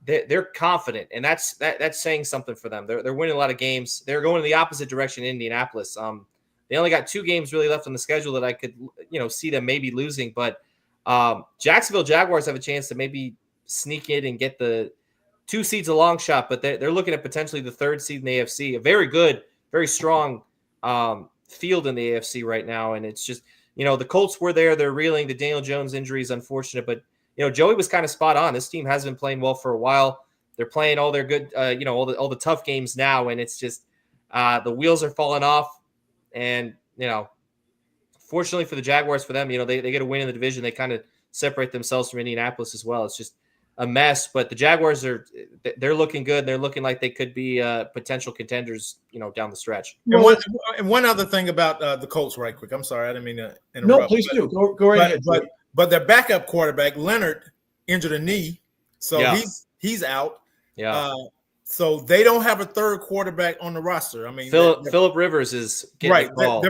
they're confident, and that's saying something for them. They're winning a lot of games. They're going in the opposite direction in Indianapolis. They only got 2 games really left on the schedule that I could see them maybe losing, but Jacksonville Jaguars have a chance to maybe sneak in and get the 2 seeds a long shot, but they're looking at potentially the 3rd seed in the AFC. A very good, very strong field in the AFC right now, and it's just the Colts were there. They're reeling. The Daniel Jones injury is unfortunate, but Joey was kind of spot on. This team has been playing well for a while. They're playing all their good, all the tough games now, and it's just the wheels are falling off. And fortunately for the Jaguars, for them, they get a win in the division. They kind of separate themselves from Indianapolis as well. It's just a mess. But the Jaguars they're looking good. They're looking like they could be potential contenders, down the stretch. And one other thing about the Colts, right quick. I'm sorry, I didn't mean to interrupt. No, please do. Go right ahead. But their backup quarterback, Leonard, injured a knee, so Yeah. he's out. Yeah. So they don't have a third quarterback on the roster. I mean, Phillip Rivers is getting right. the call. They're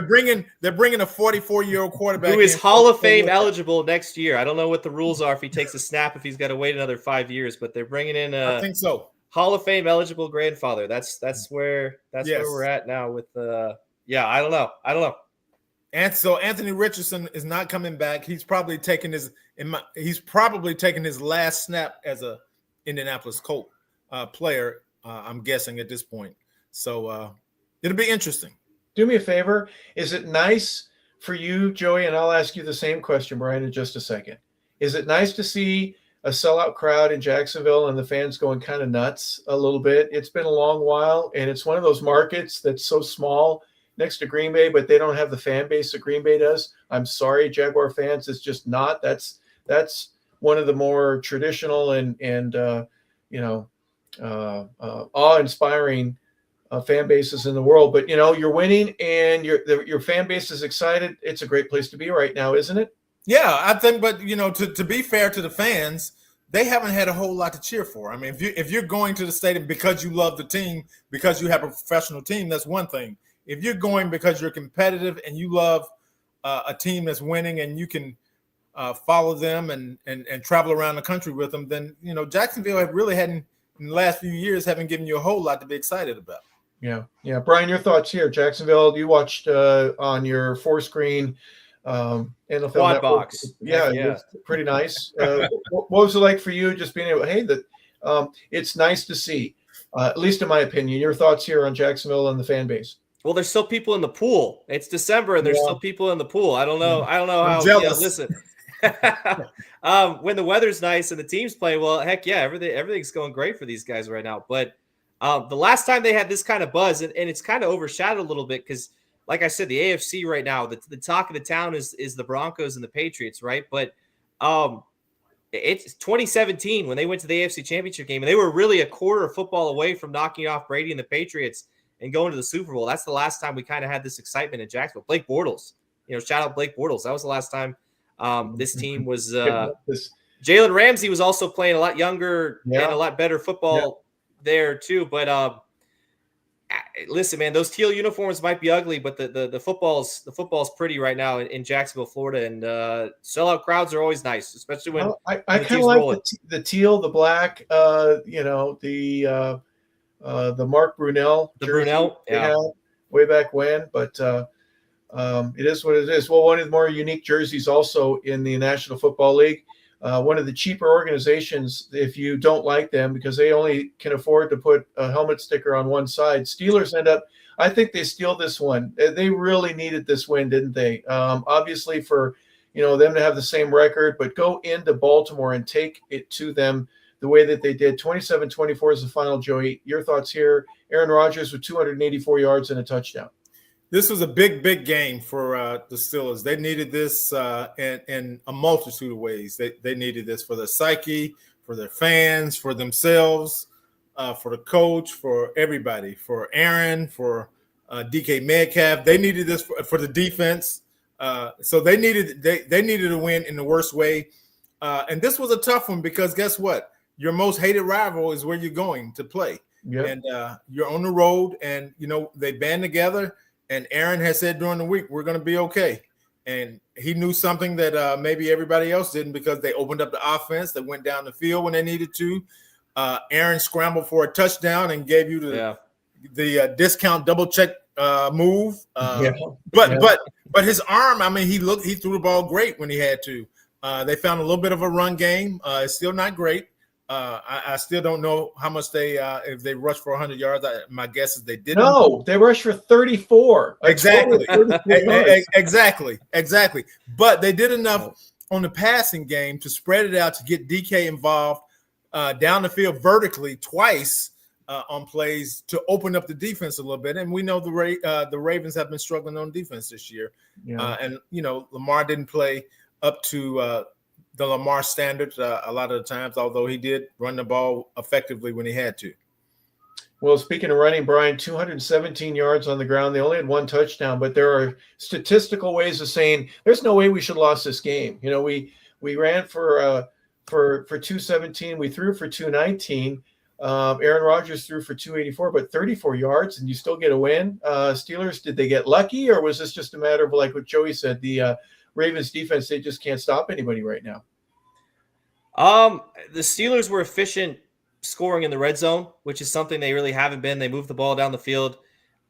bringing a 44-year-old quarterback who is Hall of Fame eligible next year. I don't know what the rules are if he takes a snap, if he's got to wait another 5 years, but they're bringing in I think so. Hall of Fame eligible grandfather. That's where we're at now with I don't know. And so Anthony Richardson is not coming back. He's probably taking his last snap as a Indianapolis Colt player. I'm guessing at this point. So it'll be interesting. Do me a favor. Is it nice for you, Joey? And I'll ask you the same question, Brian, in just a second. Is it nice to see a sellout crowd in Jacksonville and the fans going kind of nuts a little bit? It's been a long while, and it's one of those markets that's so small next to Green Bay, but they don't have the fan base that Green Bay does. I'm sorry, Jaguar fans. It's just not. That's one of the more traditional and awe-inspiring fan bases in the world. But you're winning, and your fan base is excited. It's a great place to be right now, isn't it? Yeah, I think. But to be fair to the fans, they haven't had a whole lot to cheer for. I mean, if you're going to the stadium because you love the team, because you have a professional team, that's one thing. If you're going because you're competitive and you love a team that's winning and you can follow them and travel around the country with them, then Jacksonville hadn't in the last few years haven't given you a whole lot to be excited about. Yeah. Brian, your thoughts here? Jacksonville, you watched on your 4-screen NFL Quad network. box. Yeah. It's pretty nice. What was it like for you just being able? Hey, it's nice to see. At least in my opinion. Your thoughts here on Jacksonville and the fan base? Well, there's still people in the pool. It's December and there's still people in the pool. I don't know how. Listen, when the weather's nice and the team's playing well, heck yeah, everything's going great for these guys right now. But the last time they had this kind of buzz, and it's kind of overshadowed a little bit because, like I said, the AFC right now, the talk of the town is the Broncos and the Patriots, right? But it's 2017 when they went to the AFC Championship game, and they were really a quarter of football away from knocking off Brady and the Patriots and going to the Super Bowl. That's the last time we kind of had this excitement in Jacksonville. Blake Bortles, shout out Blake Bortles. That was the last time this team was. Jalen Ramsey was also playing a lot younger and a lot better football there too. But listen, man, those teal uniforms might be ugly, but the football's pretty right now in Jacksonville, Florida, and sellout crowds are always nice, especially when I kind of like the teal, the black, the Mark Brunell, way back when, but it is what it is. Well, one of the more unique jerseys also in the National Football League, one of the cheaper organizations, if you don't like them, because they only can afford to put a helmet sticker on one side. Steelers I think they steal this one. They really needed this win, didn't they? Obviously for, them to have the same record, but go into Baltimore and take it to them the way that they did. 27-24 is the final, Joey. Your thoughts here? Aaron Rodgers with 284 yards and a touchdown. This was a big game for the Steelers. They needed this in a multitude of ways. They needed this for their psyche, for their fans, for themselves, for the coach, for everybody, for Aaron, for DK Metcalf. They needed this for the defense. So they needed a win in the worst way. And this was a tough one because guess what? Your most hated rival is where you're going to play. Yep. And you're on the road, and, they band together. And Aaron has said during the week, we're going to be okay. And he knew something that maybe everybody else didn't because they opened up the offense. They went down the field when they needed to. Aaron scrambled for a touchdown and gave you the discount double check move. But his arm, he threw the ball great when he had to. They found a little bit of a run game. It's still not great. I still don't know how much if they rushed for 100 yards. My guess is they didn't. No, they rushed for 34. Exactly. Exactly. But they did enough on the passing game to spread it out to get DK involved down the field vertically twice on plays to open up the defense a little bit. And we know the Ravens have been struggling on defense this year. Yeah. And Lamar didn't play up to the Lamar standards a lot of the times, although he did run the ball effectively when he had to. Well, speaking of running, Brian, 217 yards on the ground. They only had one touchdown, but there are statistical ways of saying there's no way we should have lost this game. We ran for 217. We threw for 219. Aaron Rodgers threw for 284, but 34 yards, and you still get a win. Steelers, did they get lucky, or was this just a matter of, like what Joey said, the Ravens defense, they just can't stop anybody right now? The Steelers were efficient scoring in the red zone, which is something they really haven't been. They moved the ball down the field.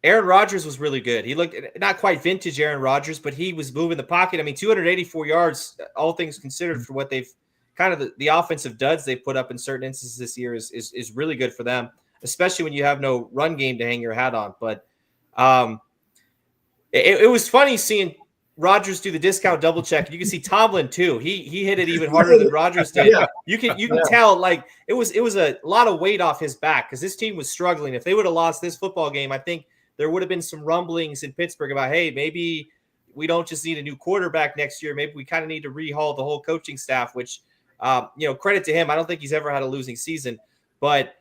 Aaron Rodgers was really good. He looked not quite vintage Aaron Rodgers, but he was moving the pocket. I mean, 284 yards, all things considered, for what they've kind of the offensive duds they've put up in certain instances this year is really good for them, especially when you have no run game to hang your hat on. But it was funny seeing Rodgers do the discount double check. You can see Tomlin too. He hit it even harder than Rodgers did. Yeah. You can tell, like, it was a lot of weight off his back because this team was struggling. If they would have lost this football game, I think there would have been some rumblings in Pittsburgh about, hey, maybe we don't just need a new quarterback next year. Maybe we kind of need to rehaul the whole coaching staff, which, credit to him. I don't think he's ever had a losing season. But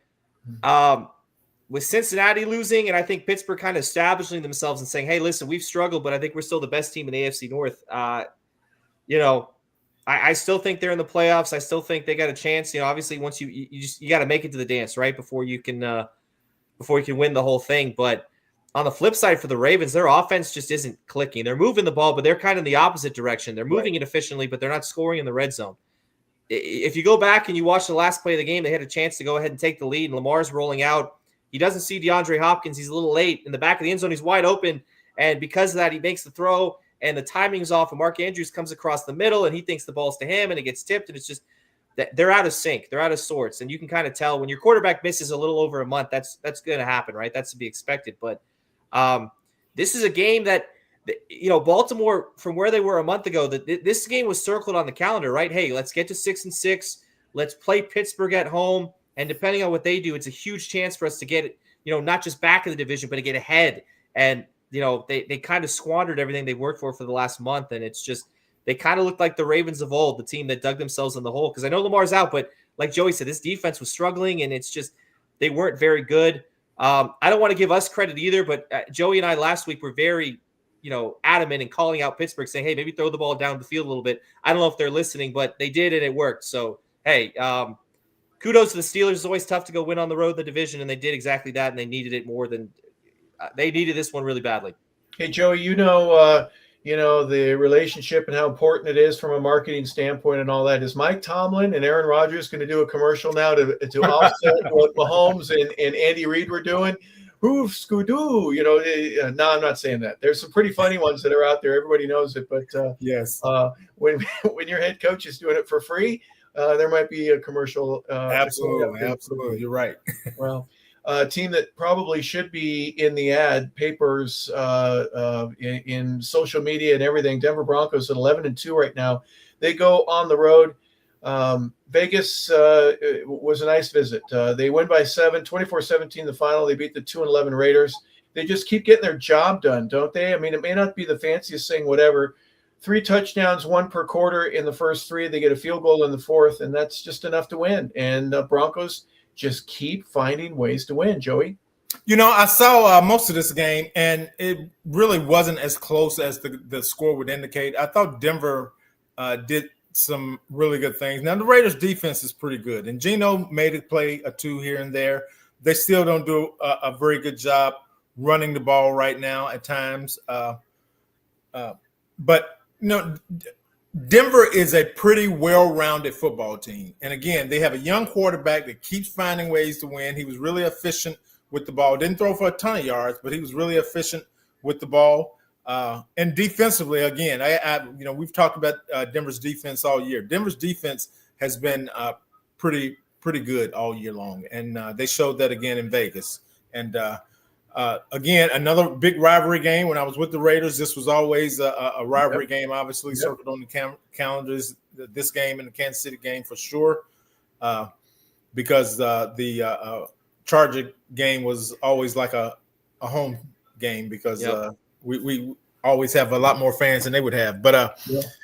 with Cincinnati losing, and I think Pittsburgh kind of establishing themselves and saying, hey, listen, we've struggled, but I think we're still the best team in the AFC North. I still think they're in the playoffs. I still think they got a chance. Obviously, once you got to make it to the dance, right, before you can win the whole thing. But on the flip side for the Ravens, their offense just isn't clicking. They're moving the ball, but they're kind of in the opposite direction. They're moving it efficiently, but they're not scoring in the red zone. If you go back and you watch the last play of the game, they had a chance to go ahead and take the lead, and Lamar's rolling out. He doesn't see DeAndre Hopkins. He's a little late in the back of the end zone. He's wide open, and because of that, he makes the throw, and the timing's off, and Mark Andrews comes across the middle, and he thinks the ball's to him, and it gets tipped, and it's just that they're out of sync. They're out of sorts, and you can kind of tell when your quarterback misses a little over a month, that's going to happen, right? That's to be expected, but this is a game that, Baltimore, from where they were a month ago, this game was circled on the calendar, right? Hey, let's get to 6-6. Let's play Pittsburgh at home. And depending on what they do, it's a huge chance for us to get, not just back in the division, but to get ahead. And, they kind of squandered everything they worked for the last month. And it's just, they kind of looked like the Ravens of old, the team that dug themselves in the hole. Because I know Lamar's out, but like Joey said, this defense was struggling, and it's just, they weren't very good. I don't want to give us credit either, but Joey and I last week were very, adamant in calling out Pittsburgh, saying, hey, maybe throw the ball down the field a little bit. I don't know if they're listening, but they did, and it worked. So, hey, kudos to the Steelers. It's always tough to go win on the road in the division, and they did exactly that, and they needed it more than they needed this one really badly. Hey, Joey, the relationship and how important it is from a marketing standpoint and all that. Is Mike Tomlin and Aaron Rodgers going to do a commercial now to offset what Mahomes and Andy Reid were doing? Hoof, Scoo-Doo, no, I'm not saying that. There's some pretty funny ones that are out there. Everybody knows it. But yes, when your head coach is doing it for free, there might be a commercial. Absolutely. You're right. Well, a team that probably should be in the ad papers, in social media and everything. Denver Broncos at 11-2 right now. They go on the road. Vegas was a nice visit. They win by 7, 24-17 the final. They beat the 2-11 Raiders. They just keep getting their job done, don't they? I mean, it may not be the fanciest thing, whatever. 3 touchdowns, 1 per quarter in the first 3. They get a field goal in the 4th, and that's just enough to win. And Broncos just keep finding ways to win, Joey. I saw most of this game, and it really wasn't as close as the score would indicate. I thought Denver did some really good things. Now, the Raiders' defense is pretty good, and Geno made it play a 2 here and there. They still don't do a very good job running the ball right now at times. But, Denver is a pretty well-rounded football team. And, again, they have a young quarterback that keeps finding ways to win. He was really efficient with the ball. Didn't throw for a ton of yards, but he was really efficient with the ball. And defensively, again, we've talked about Denver's defense all year. Denver's defense has been pretty good all year long, and they showed that again in Vegas. And again, another big rivalry game. When I was with the Raiders, this was always a rivalry game. Obviously, circled on the calendars. This game and the Kansas City game for sure, because the Charger game was always like a home game because. We always have a lot more fans than they would have. But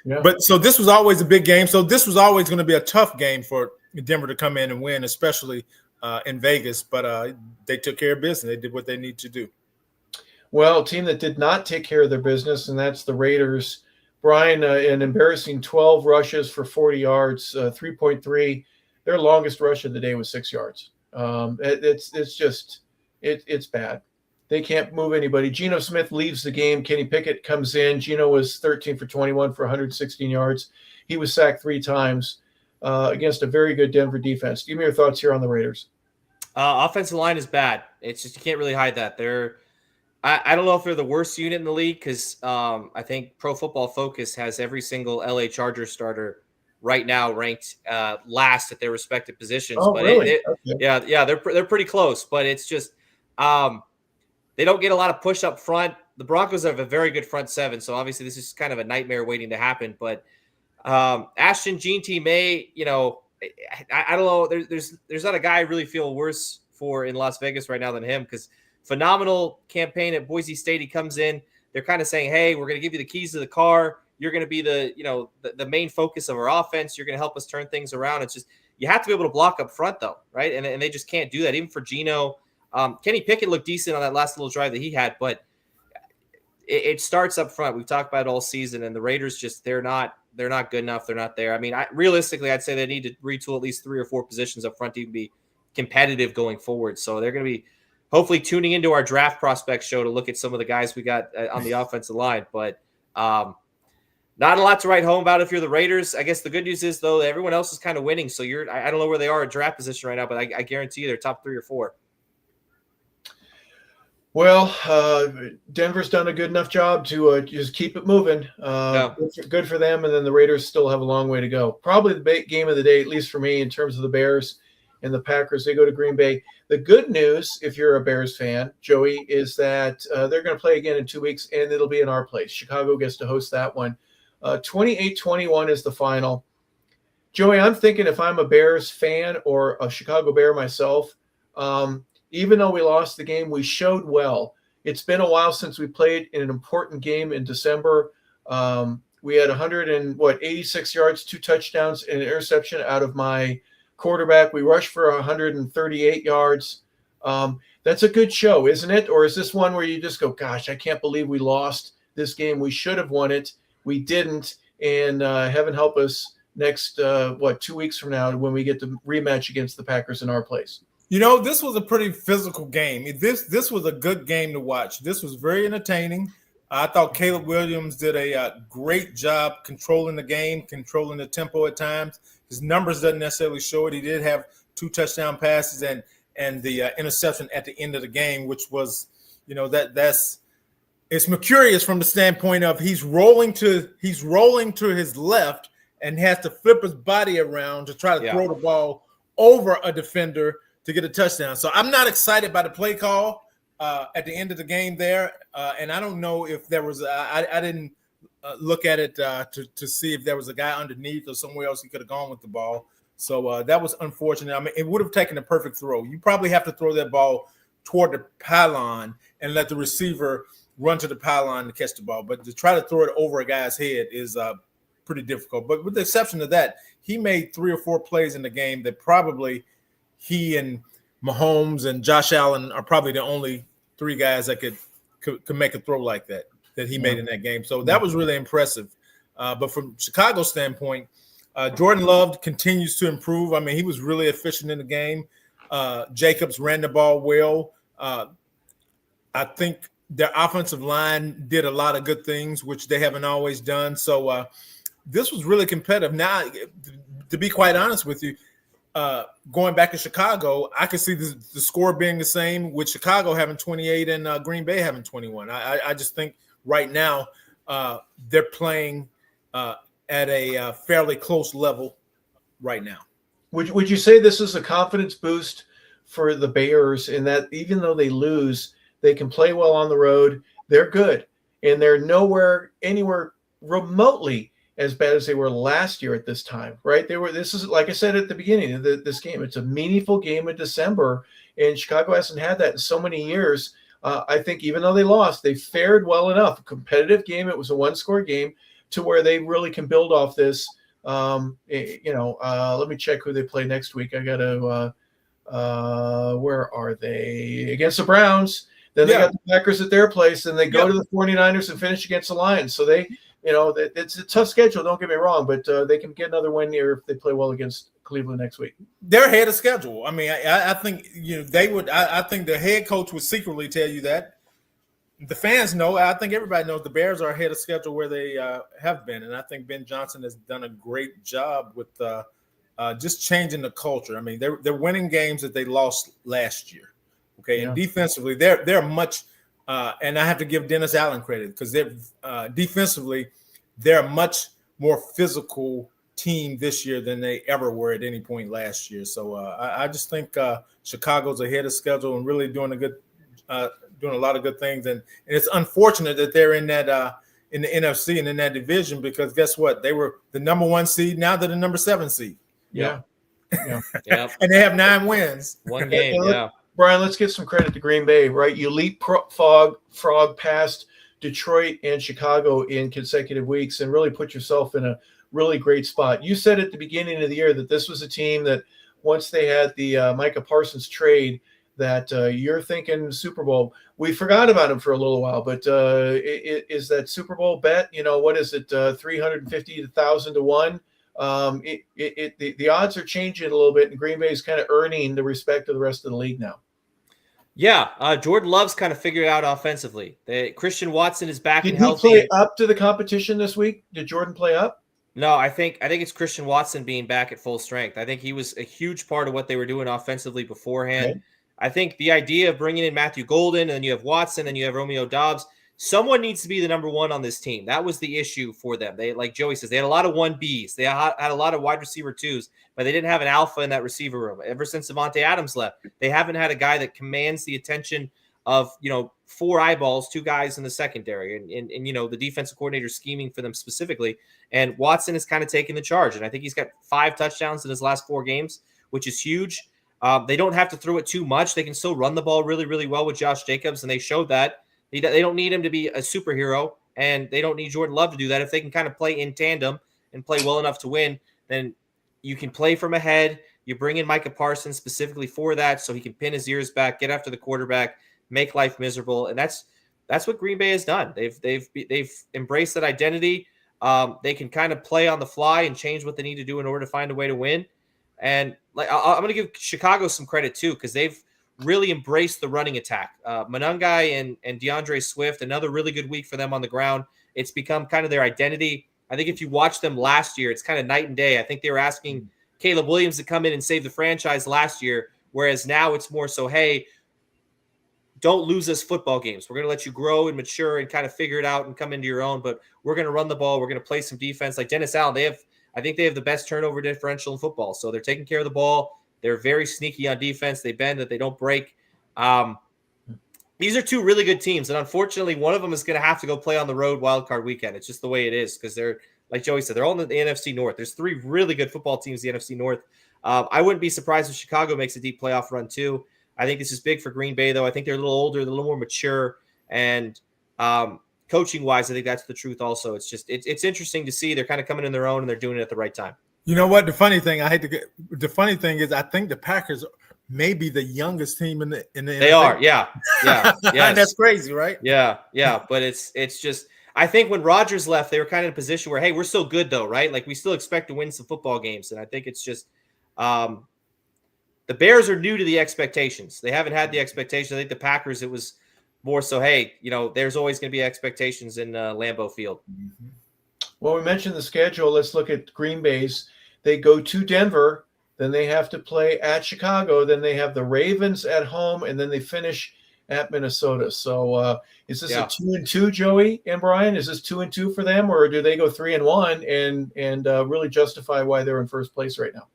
but so this was always a big game. So this was always going to be a tough game for Denver to come in and win, especially in Vegas. But they took care of business. They did what they need to do. Well, a team that did not take care of their business, and that's the Raiders. Brian, an embarrassing 12 rushes for 40 yards, 3.3. Their longest rush of the day was 6 yards. It's bad. They can't move anybody. Geno Smith leaves the game. Kenny Pickett comes in. Geno was 13 for 21 for 116 yards. He was sacked 3 times against a very good Denver defense. Give me your thoughts here on the Raiders. Offensive line is bad. It's just, you can't really hide that. I don't know if they're the worst unit in the league, because I think Pro Football Focus has every single LA Chargers starter right now ranked last at their respective positions. Oh, but really? Okay. Yeah, they're pretty close. But it's just they don't get a lot of push up front. The Broncos have a very good front seven, so obviously this is kind of a nightmare waiting to happen. But Ashton Jeanty may, I don't know. There's not a guy I really feel worse for in Las Vegas right now than him, because phenomenal campaign at Boise State. He comes in. They're kind of saying, hey, we're going to give you the keys to the car. You're going to be the main focus of our offense. You're going to help us turn things around. It's just, you have to be able to block up front, though, right? And they just can't do that. Even for Geno, Kenny Pickett looked decent on that last little drive that he had, but it starts up front. We've talked about it all season, and the Raiders just, they're not good enough. They're not there. I mean, realistically, I'd say they need to retool at least 3 or 4 positions up front to even be competitive going forward. So they're going to be hopefully tuning into our draft prospect show to look at some of the guys we got on the offensive line. But not a lot to write home about if you're the Raiders. I guess the good news is, though, everyone else is kind of winning. So I don't know where they are at draft position right now, but I guarantee you they're top 3 or 4. Well, Denver's done a good enough job to just keep it moving. Good for them, and then the Raiders still have a long way to go. Probably the game of the day, at least for me, in terms of the Bears and the Packers. They go to Green Bay. The good news, if you're a Bears fan, Joey, is that they're going to play again in 2 weeks, and it'll be in our place. Chicago gets to host that one. 28-21 is the final. Joey, I'm thinking if I'm a Bears fan or a Chicago Bear myself, even though we lost the game, we showed well. It's been a while since we played in an important game in December. We had 86 yards, 2 touchdowns, and an interception out of my quarterback. We rushed for 138 yards. That's a good show, isn't it? Or is this one where you just go, gosh, I can't believe we lost this game. We should have won it. We didn't. And heaven help us next, 2 weeks from now when we get the rematch against the Packers in our place. This was a pretty physical game. This was a good game to watch. This was very entertaining. I thought Caleb Williams did a great job controlling the game, controlling the tempo at times. His numbers doesn't necessarily show it. He did have 2 touchdown passes and the interception at the end of the game, which was, it's mercurious from the standpoint of he's rolling to his left and has to flip his body around to try to throw the ball over a defender to get a touchdown. So I'm not excited by the play call at the end of the game there. And I don't know if there was I didn't look at it to see if there was a guy underneath or somewhere else he could have gone with the ball. So that was unfortunate. I mean, it would have taken a perfect throw. You probably have to throw that ball toward the pylon and let the receiver run to the pylon to catch the ball. But to try to throw it over a guy's head is pretty difficult. But with the exception of that, he made 3 or 4 plays in the game that probably he and Mahomes and Josh Allen are probably the only 3 guys that could make a throw like that he made in that game. So that was really impressive. But from Chicago's standpoint, Jordan Love continues to improve. I mean, he was really efficient in the game. Jacobs ran the ball well. I think their offensive line did a lot of good things, which they haven't always done. So this was really competitive. Now, to be quite honest with you, going back to Chicago, I could see the score being the same with Chicago having 28 and Green Bay having 21. I just think right now they're playing at a fairly close level right now. Would you say this is a confidence boost for the Bears in that even though they lose, they can play well on the road? They're good, and they're anywhere remotely as bad as they were last year at this time, right? This is, like I said at the beginning of this game, it's a meaningful game in December, and Chicago hasn't had that in so many years. I think even though they lost, they fared well enough. A competitive game. It was a 1-score game to where they really can build off this. Let me check who they play next week. I got to, where are they? Against the Browns. Then they got the Packers at their place, and they go to the 49ers and finish against the Lions. So it's a tough schedule, don't get me wrong, but they can get another win here if they play well against Cleveland next week? They're ahead of schedule. I mean, I think they would. I think the head coach would secretly tell you that. The fans know. I think everybody knows the Bears are ahead of schedule where they have been, and I think Ben Johnson has done a great job with just changing the culture. I mean, they're winning games that they lost last year. Okay, and defensively, they're much. And I have to give Dennis Allen credit because they're defensively, they're a much more physical team this year than they ever were at any point last year. So I just think Chicago's ahead of schedule and really doing a lot of good things. And it's unfortunate that they're in that in the NFC and in that division because guess what? They were the number 1 seed. Now they're the number 7 seed. Yeah. And they have 9 wins. One game. Yeah. Brian, let's give some credit to Green Bay, right? You leapfrog past Detroit and Chicago in consecutive weeks and really put yourself in a really great spot. You said at the beginning of the year that this was a team that once they had the Micah Parsons trade, that you're thinking Super Bowl. We forgot about him for a little while, but is that Super Bowl bet? What is it? 350,000 to 1. The odds are changing a little bit, and Green Bay is kind of earning the respect of the rest of the league now. Yeah, Jordan Love's kind of figured it out offensively. Christian Watson is back and healthy. Did he play healthy. up to the competition this week? Did Jordan play up? No, I think it's Christian Watson being back at full strength. I think he was a huge part of what they were doing offensively beforehand. Okay. I think the idea of bringing in Matthew Golden, and then you have Watson, and you have Romeo Doubs. Someone needs to be the number 1 on this team. That was the issue for them. They, like Joey says, they had a lot of 1Bs. They had a lot of wide receiver 2s, but they didn't have an alpha in that receiver room. Ever since Devontae Adams left, they haven't had a guy that commands the attention of 4 eyeballs, 2 guys in the secondary, and the defensive coordinator scheming for them specifically. And Watson is kind of taking the charge, and I think he's got 5 touchdowns in his last 4 games, which is huge. They don't have to throw it too much. They can still run the ball really, really well with Josh Jacobs, and they showed that. They don't need him to be a superhero, and they don't need Jordan Love to do that. If they can kind of play in tandem and play well enough to win, then you can play from ahead. You bring in Micah Parsons specifically for that so he can pin his ears back, get after the quarterback, make life miserable, and that's what Green Bay has done. They've embraced that identity. They can kind of play on the fly and change what they need to do in order to find a way to win. And I'm going to give Chicago some credit too because they've really embraced the running attack. Monangai and DeAndre Swift, another really good week for them on the ground. It's become kind of their identity. I think if you watch them last year, it's kind of night and day. I think they were asking Caleb Williams to come in and save the franchise last year, whereas now it's more so, hey, don't lose us football games. We're going to let you grow and mature and kind of figure it out and come into your own, but we're going to run the ball. We're going to play some defense. Like Dennis Allen, I think they have the best turnover differential in football. So they're taking care of the ball. They're very sneaky on defense. They bend that they don't break. These are 2 really good teams, and unfortunately, one of them is going to have to go play on the road wild card weekend. It's just the way it is because they're, like Joey said, they're all in the NFC North. There's 3 really good football teams in the NFC North. I wouldn't be surprised if Chicago makes a deep playoff run too. I think this is big for Green Bay, though. I think they're a little older, they're a little more mature, and coaching wise, I think that's the truth. Also, it's interesting to see they're kind of coming in their own and they're doing it at the right time. You know what? The funny thing is, I think the Packers may be the youngest team in the They NFL. are, yeah. Yes. That's crazy, right? Yeah. But it's just, I think when Rodgers left, they were kind of in a position where, hey, we're still good though, right? Like we still expect to win some football games, and I think it's just the Bears are new to the expectations. They haven't had the expectations. I think the Packers, it was more so, hey, there's always going to be expectations in Lambeau Field. Mm-hmm. Well, we mentioned the schedule. Let's look at Green Bay's. They go to Denver, then they have to play at Chicago, then they have the Ravens at home, and then they finish at Minnesota. So is this a 2-2, Joey and Brian? Is this 2-2 for them, or do they go 3-1 and really justify why they're in first place right now?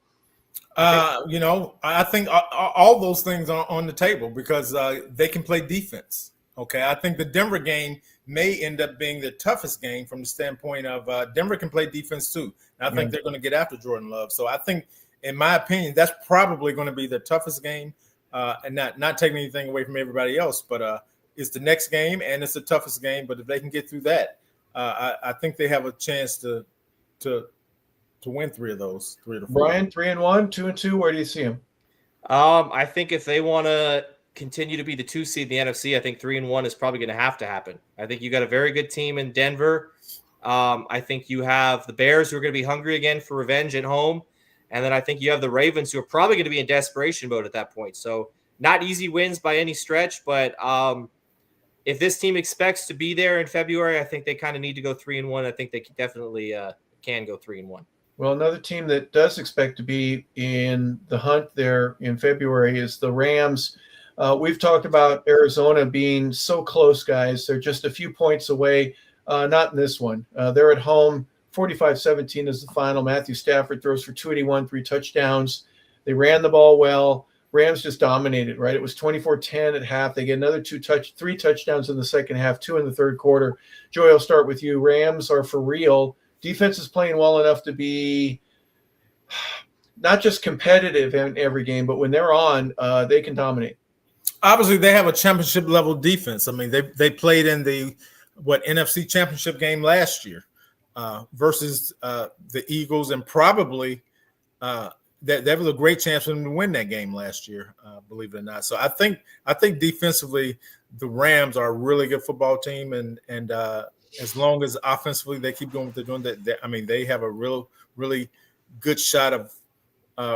I think all those things are on the table because they can play defense. Okay, I think the Denver game may end up being the toughest game from the standpoint of Denver can play defense too. And I think they're going to get after Jordan Love. So I think, in my opinion, that's probably going to be the toughest game, and not taking anything away from everybody else. But it's the next game, and it's the toughest game. But if they can get through that, I think they have a chance to win 3 of those, 3 to 4. Brian, 3-1, 2-2. Where do you see them? I think if they want to continue to be the 2 seed in the NFC, I think 3-1 is probably going to have to happen. I think you got a very good team in Denver. I think you have the Bears who are going to be hungry again for revenge at home. And then I think you have the Ravens, who are probably going to be in desperation mode at that point. So not easy wins by any stretch, but if this team expects to be there in February, I think they kind of need to go 3-1. I think they can definitely can go 3-1. Well, another team that does expect to be in the hunt there in February is the Rams. We've talked about Arizona being so close, guys. They're just a few points away. Not in this one. They're at home. 45-17 is the final. Matthew Stafford throws for 281, 3 touchdowns. They ran the ball well. Rams just dominated, right? It was 24-10 at half. They get another 3 touchdowns in the second half, 2 in the third quarter. Joey, I'll start with you. Rams are for real. Defense is playing well enough to be not just competitive in every game, but when they're on, they can dominate. Obviously, they have a championship level defense. I mean, they played in the NFC Championship game last year versus the Eagles, and probably that was a great chance for them to win that game last year, believe it or not. So I think defensively, the Rams are a really good football team, and as long as offensively they keep doing what they're doing, they have a really good shot of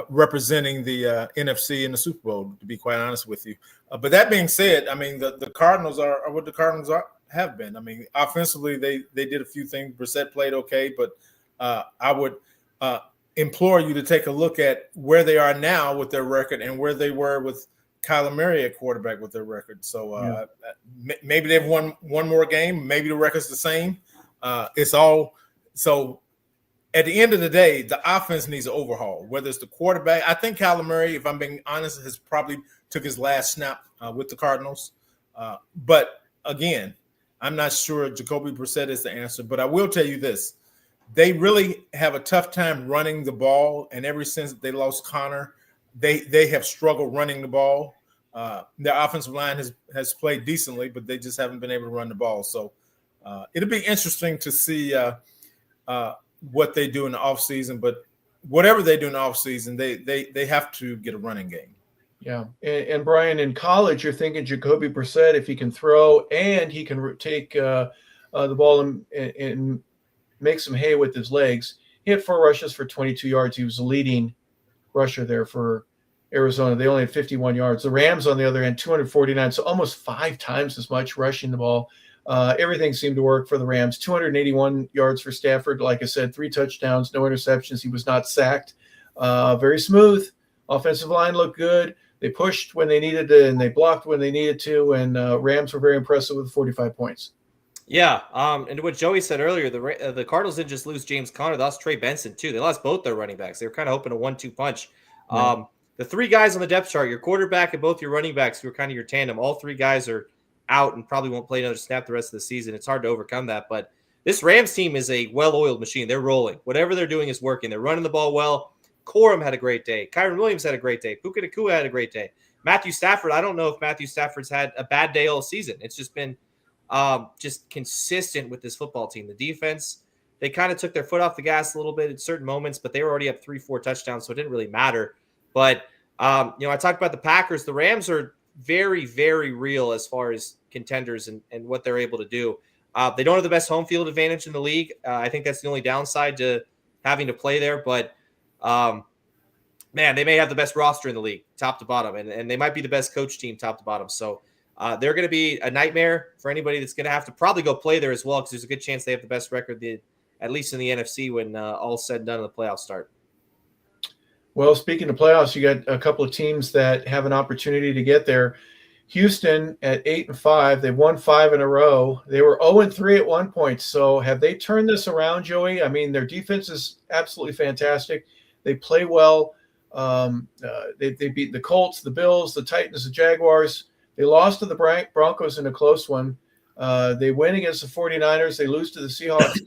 representing the NFC in the Super Bowl, to be quite honest with you. But that being said, I mean, the Cardinals are what the Cardinals have been. I mean, offensively, they did a few things. Brissett played okay, but I would implore you to take a look at where they are now with their record and where they were with Kyler Murray at quarterback with their record. So maybe they've won one more game. Maybe the record's the same. It's all so. At the end of the day, the offense needs an overhaul, whether it's the quarterback. I think Kyler Murray, if I'm being honest, has probably took his last snap with the Cardinals. But again, I'm not sure Jacoby Brissett is the answer. But I will tell you this. They really have a tough time running the ball. And ever since they lost Connor, they have struggled running the ball. Their offensive line has played decently, but they just haven't been able to run the ball. So it'll be interesting to see what they do in the offseason, but whatever they do in the offseason, they have to get a running game. Yeah. And Brian, in college, you're thinking Jacoby Brissett, if he can throw and he can take the ball and make some hay with his legs. He had 4 rushes for 22 yards. He was the leading rusher there for Arizona. They only had 51 yards. The Rams, on the other end, 249, so almost 5 times as much rushing the ball. Everything seemed to work for the Rams. 281 yards for Stafford. Like I said, 3 touchdowns, no interceptions. He was not sacked. Very smooth. Offensive line looked good. They pushed when they needed to, and they blocked when they needed to. And Rams were very impressive with 45 points. Yeah, and what Joey said earlier, the Cardinals didn't just lose James Conner. They lost Trey Benson, too. They lost both their running backs. They were kind of hoping a 1-2 punch. Right. The 3 guys on the depth chart, your quarterback and both your running backs, who are kind of your tandem, all 3 guys are out and probably won't play another snap the rest of the season. It's hard to overcome that, but this Rams team is a well-oiled machine. They're rolling. Whatever they're doing is working. They're running the ball well. Corum had a great day. Kyron Williams had a great day. Puka Nacua had a great day. Matthew Stafford, I don't know if Matthew Stafford's had a bad day all season. It's just been just consistent with this football team. The defense, they kind of took their foot off the gas a little bit at certain moments, but they were already up 3-4 touchdowns, so it didn't really matter. But, I talked about the Packers. The Rams are very, very real as far as contenders and what they're able to do. They don't have the best home field advantage in the league. I think that's the only downside to having to play there. But, man, they may have the best roster in the league, top to bottom, and they might be the best coach team, top to bottom. So they're going to be a nightmare for anybody that's going to have to probably go play there as well, because there's a good chance they have the best record, at least in the NFC, when all's said and done and the playoffs start. Well, speaking of playoffs, you got a couple of teams that have an opportunity to get there. Houston at 8-5, they've won 5 in a row. They were 0-3 at one point. So have they turned this around, Joey? I mean, their defense is absolutely fantastic. They play well. They beat the Colts, the Bills, the Titans, the Jaguars. They lost to the Broncos in a close one. They win against the 49ers. They lose to the Seahawks.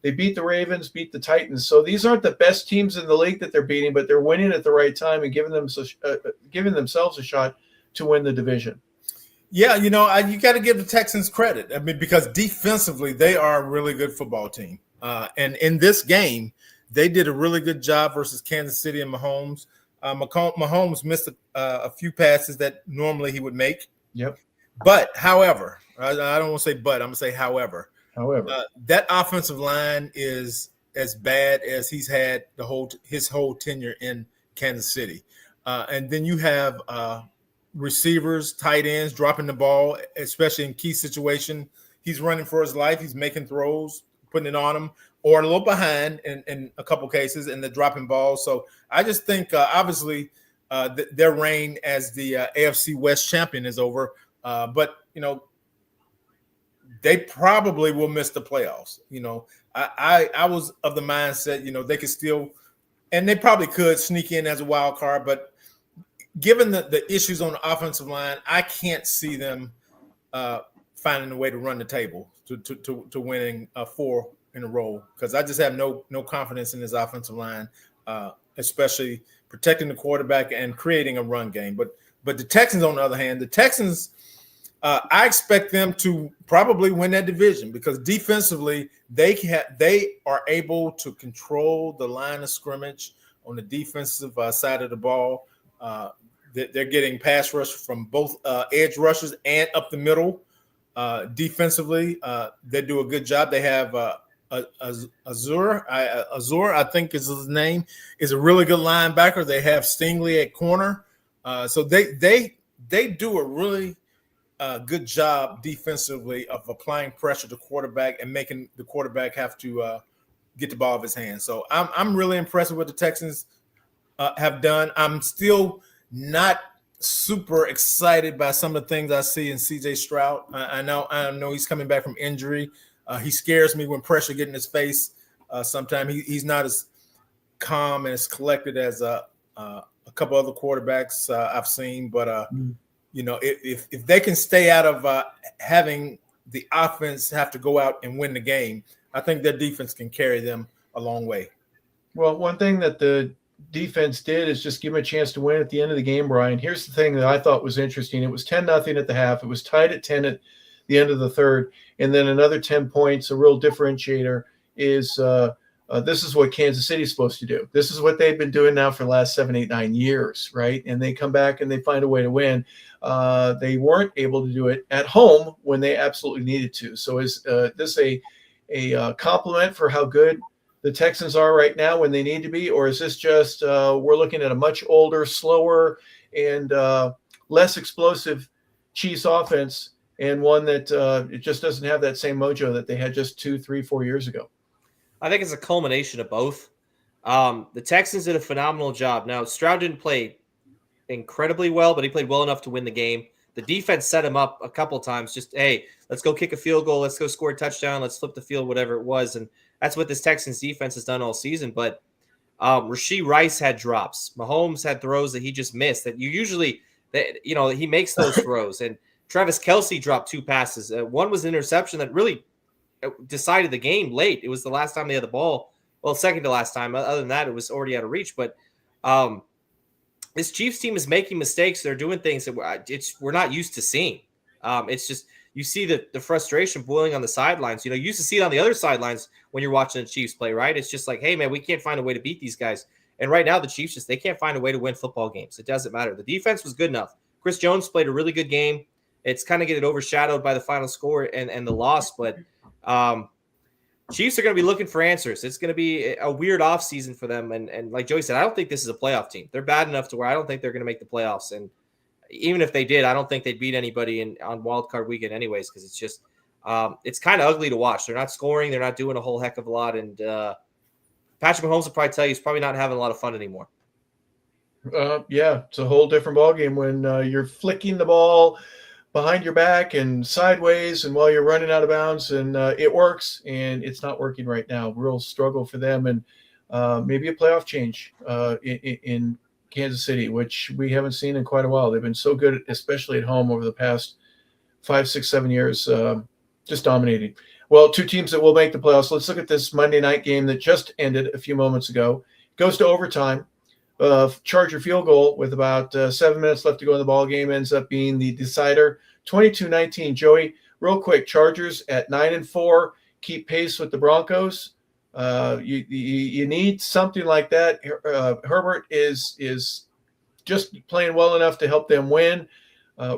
They beat the Ravens, beat the Titans. So these aren't the best teams in the league that they're beating, but they're winning at the right time and giving themselves a shot to win the division. Yeah, you got to give the Texans credit. I mean, because defensively, they are a really good football team. And in this game, they did a really good job versus Kansas City and Mahomes. Mahomes missed a few passes that normally he would make. Yep. But, however, I don't want to say but, I'm going to say however. However, that offensive line is as bad as he's had his whole tenure in Kansas City. And then you have receivers, tight ends dropping the ball, especially in key situation. He's running for his life. He's making throws, putting it on him, or a little behind in a couple cases, and they're dropping balls. So I just think, obviously, their reign as the AFC West champion is over. But, they probably will miss the playoffs. I was of the mindset, they could still, and they probably could sneak in as a wild card, but given the issues on the offensive line, I can't see them finding a way to run the table to winning 4 in a row, because I just have no confidence in this offensive line, especially protecting the quarterback and creating a run game. But the Texans, on the other hand, I expect them to probably win that division, because defensively they are able to control the line of scrimmage on the defensive side of the ball. They're getting pass rush from both edge rushers and up the middle. Defensively, they do a good job. They have Azur, I think is his name, is a really good linebacker. They have Stingley at corner. So they do a really good job defensively of applying pressure to quarterback and making the quarterback have to get the ball off his hands. So I'm really impressed with what the Texans have done. I'm still not super excited by some of the things I see in C.J. Stroud. I know he's coming back from injury. He scares me when pressure gets in his face. Sometimes he's not as calm and as collected as a couple other quarterbacks I've seen. But if they can stay out of having the offense have to go out and win the game, I think their defense can carry them a long way. Well, one thing that the defense did is just give them a chance to win at the end of the game, Brian. Here's the thing that I thought was interesting. It was 10-0 at the half. It was tied at 10 at the end of the third. And then another 10 points, a real differentiator, is this is what Kansas City is supposed to do. This is what they've been doing now for the last 7, 8, 9 years, right? And they come back and they find a way to win. They weren't able to do it at home when they absolutely needed to. So is this a compliment for how good the Texans are right now when they need to be, or is this just we're looking at a much older, slower, and less explosive Chiefs offense, and one that it just doesn't have that same mojo that they had just 2, 3, 4 years ago? I think it's a culmination of both. The Texans did a phenomenal job. Now, Stroud didn't play incredibly well, but he played well enough to win the game. The defense set him up a couple times. Just, hey, let's go kick a field goal. Let's go score a touchdown. Let's flip the field, whatever it was. And that's what this Texans defense has done all season. But Rashee Rice had drops. Mahomes had throws that he just missed. That you usually, he makes those throws. And Travis Kelce dropped 2 passes. One was an interception that really decided the game late. It was the last time they had the ball. Well, second to last time. Other than that, it was already out of reach. But this Chiefs team is making mistakes. They're doing things that we're not used to seeing. It's just you see the frustration boiling on the sidelines. You used to see it on the other sidelines when you're watching the Chiefs play, right? It's just like, hey, man, we can't find a way to beat these guys. And right now, the Chiefs they can't find a way to win football games. It doesn't matter. The defense was good enough. Chris Jones played a really good game. It's kind of getting overshadowed by the final score and the loss, but Chiefs are going to be looking for answers. It's going to be a weird offseason for them. And like Joey said, I don't think this is a playoff team. They're bad enough to where I don't think they're going to make the playoffs. And even if they did, I don't think they'd beat anybody on wild card weekend anyways, because it's just it's kind of ugly to watch. They're not scoring. They're not doing a whole heck of a lot. And Patrick Mahomes will probably tell you he's probably not having a lot of fun anymore. Yeah, it's a whole different ballgame when you're flicking the ball behind your back and sideways and while you're running out of bounds, and it works, and it's not working right now. Real struggle for them, and maybe a playoff change in Kansas City, which we haven't seen in quite a while. They've been so good, especially at home over the past 5, 6, 7 years, just dominating. Well, 2 teams that will make the playoffs. Let's look at this Monday night game that just ended a few moments ago. It goes to overtime. Charger field goal with about 7 minutes left to go in the ball game ends up being the decider. 22-19. Joey, real quick, Chargers at 9-4 keep pace with the Broncos. You need something like that. Herbert is just playing well enough to help them win.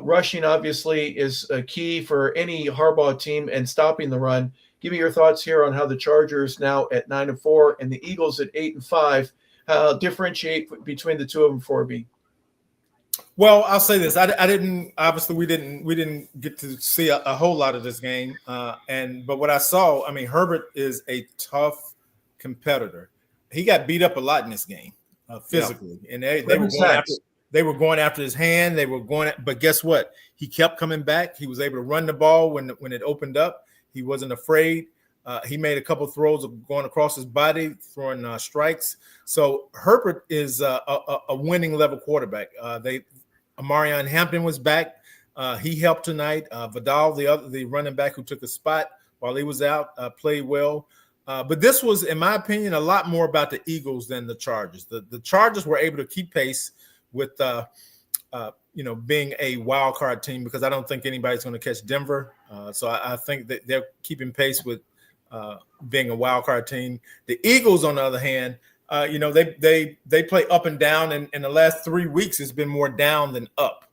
Rushing obviously is a key for any Harbaugh team, and stopping the run Give me your thoughts here on how the Chargers now at 9-4 and the Eagles at 8-5 differentiate between the two of them for me. Well, I'll say this: I didn't. Obviously, we didn't get to see a whole lot of this game. But what I saw, I mean, Herbert is a tough competitor. He got beat up a lot in this game physically, and they were going after his hand. But guess what? He kept coming back. He was able to run the ball when it opened up. He wasn't afraid. He made a couple of throws of going across his body, throwing strikes. So Herbert is a winning level quarterback. Amarion Hampton was back. He helped tonight. Vidal, the running back who took a spot while he was out, played well. But this was, in my opinion, a lot more about the Eagles than the Chargers. The Chargers were able to keep pace with, being a wild card team, because I don't think anybody's going to catch Denver. So I think that they're keeping pace with being a wild card team. The Eagles, on the other hand, they play up and down, and in the last 3 weeks, it's been more down than up.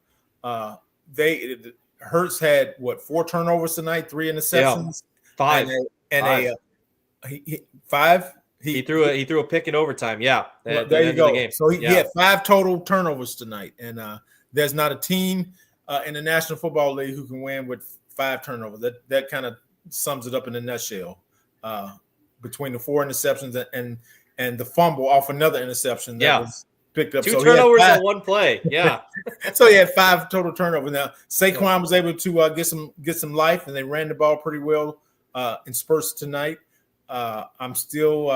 Hurts had 4 turnovers tonight, 3 interceptions, 5, five. He threw a pick in overtime. Yeah, there you go. So he had 5 total turnovers tonight, and there's not a team in the National Football League who can win with 5 turnovers. That kind of sums it up in a nutshell. Between the 4 interceptions and the fumble off another interception that was picked up. 2 turnovers on 1 play. Yeah. So he had 5 total turnovers. Now Saquon was able to get some life, and they ran the ball pretty well in spurts tonight. I'm still,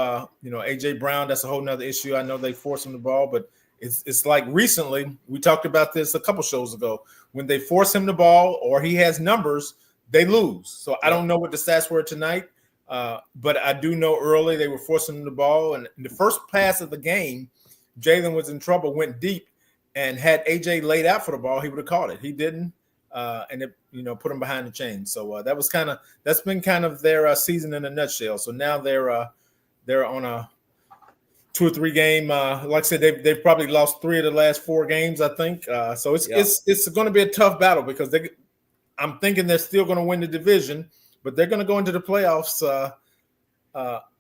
AJ Brown. That's a whole nother issue. I know they force him the ball, but it's like recently we talked about this a couple shows ago. When they force him the ball or he has numbers, they lose. So I don't know what the stats were tonight. But I do know early they were forcing him the ball. And in the first pass of the game, Jalen was in trouble, went deep, and had AJ laid out for the ball, he would have caught it. He didn't, and it put him behind the chain. So that's been kind of their season in a nutshell. So now they're on a 2 or 3 game. Like I said, they've probably lost 3 of the last 4 games, I think. So it's going to be a tough battle, because I'm thinking they're still going to win the division, but they're going to go into the playoffs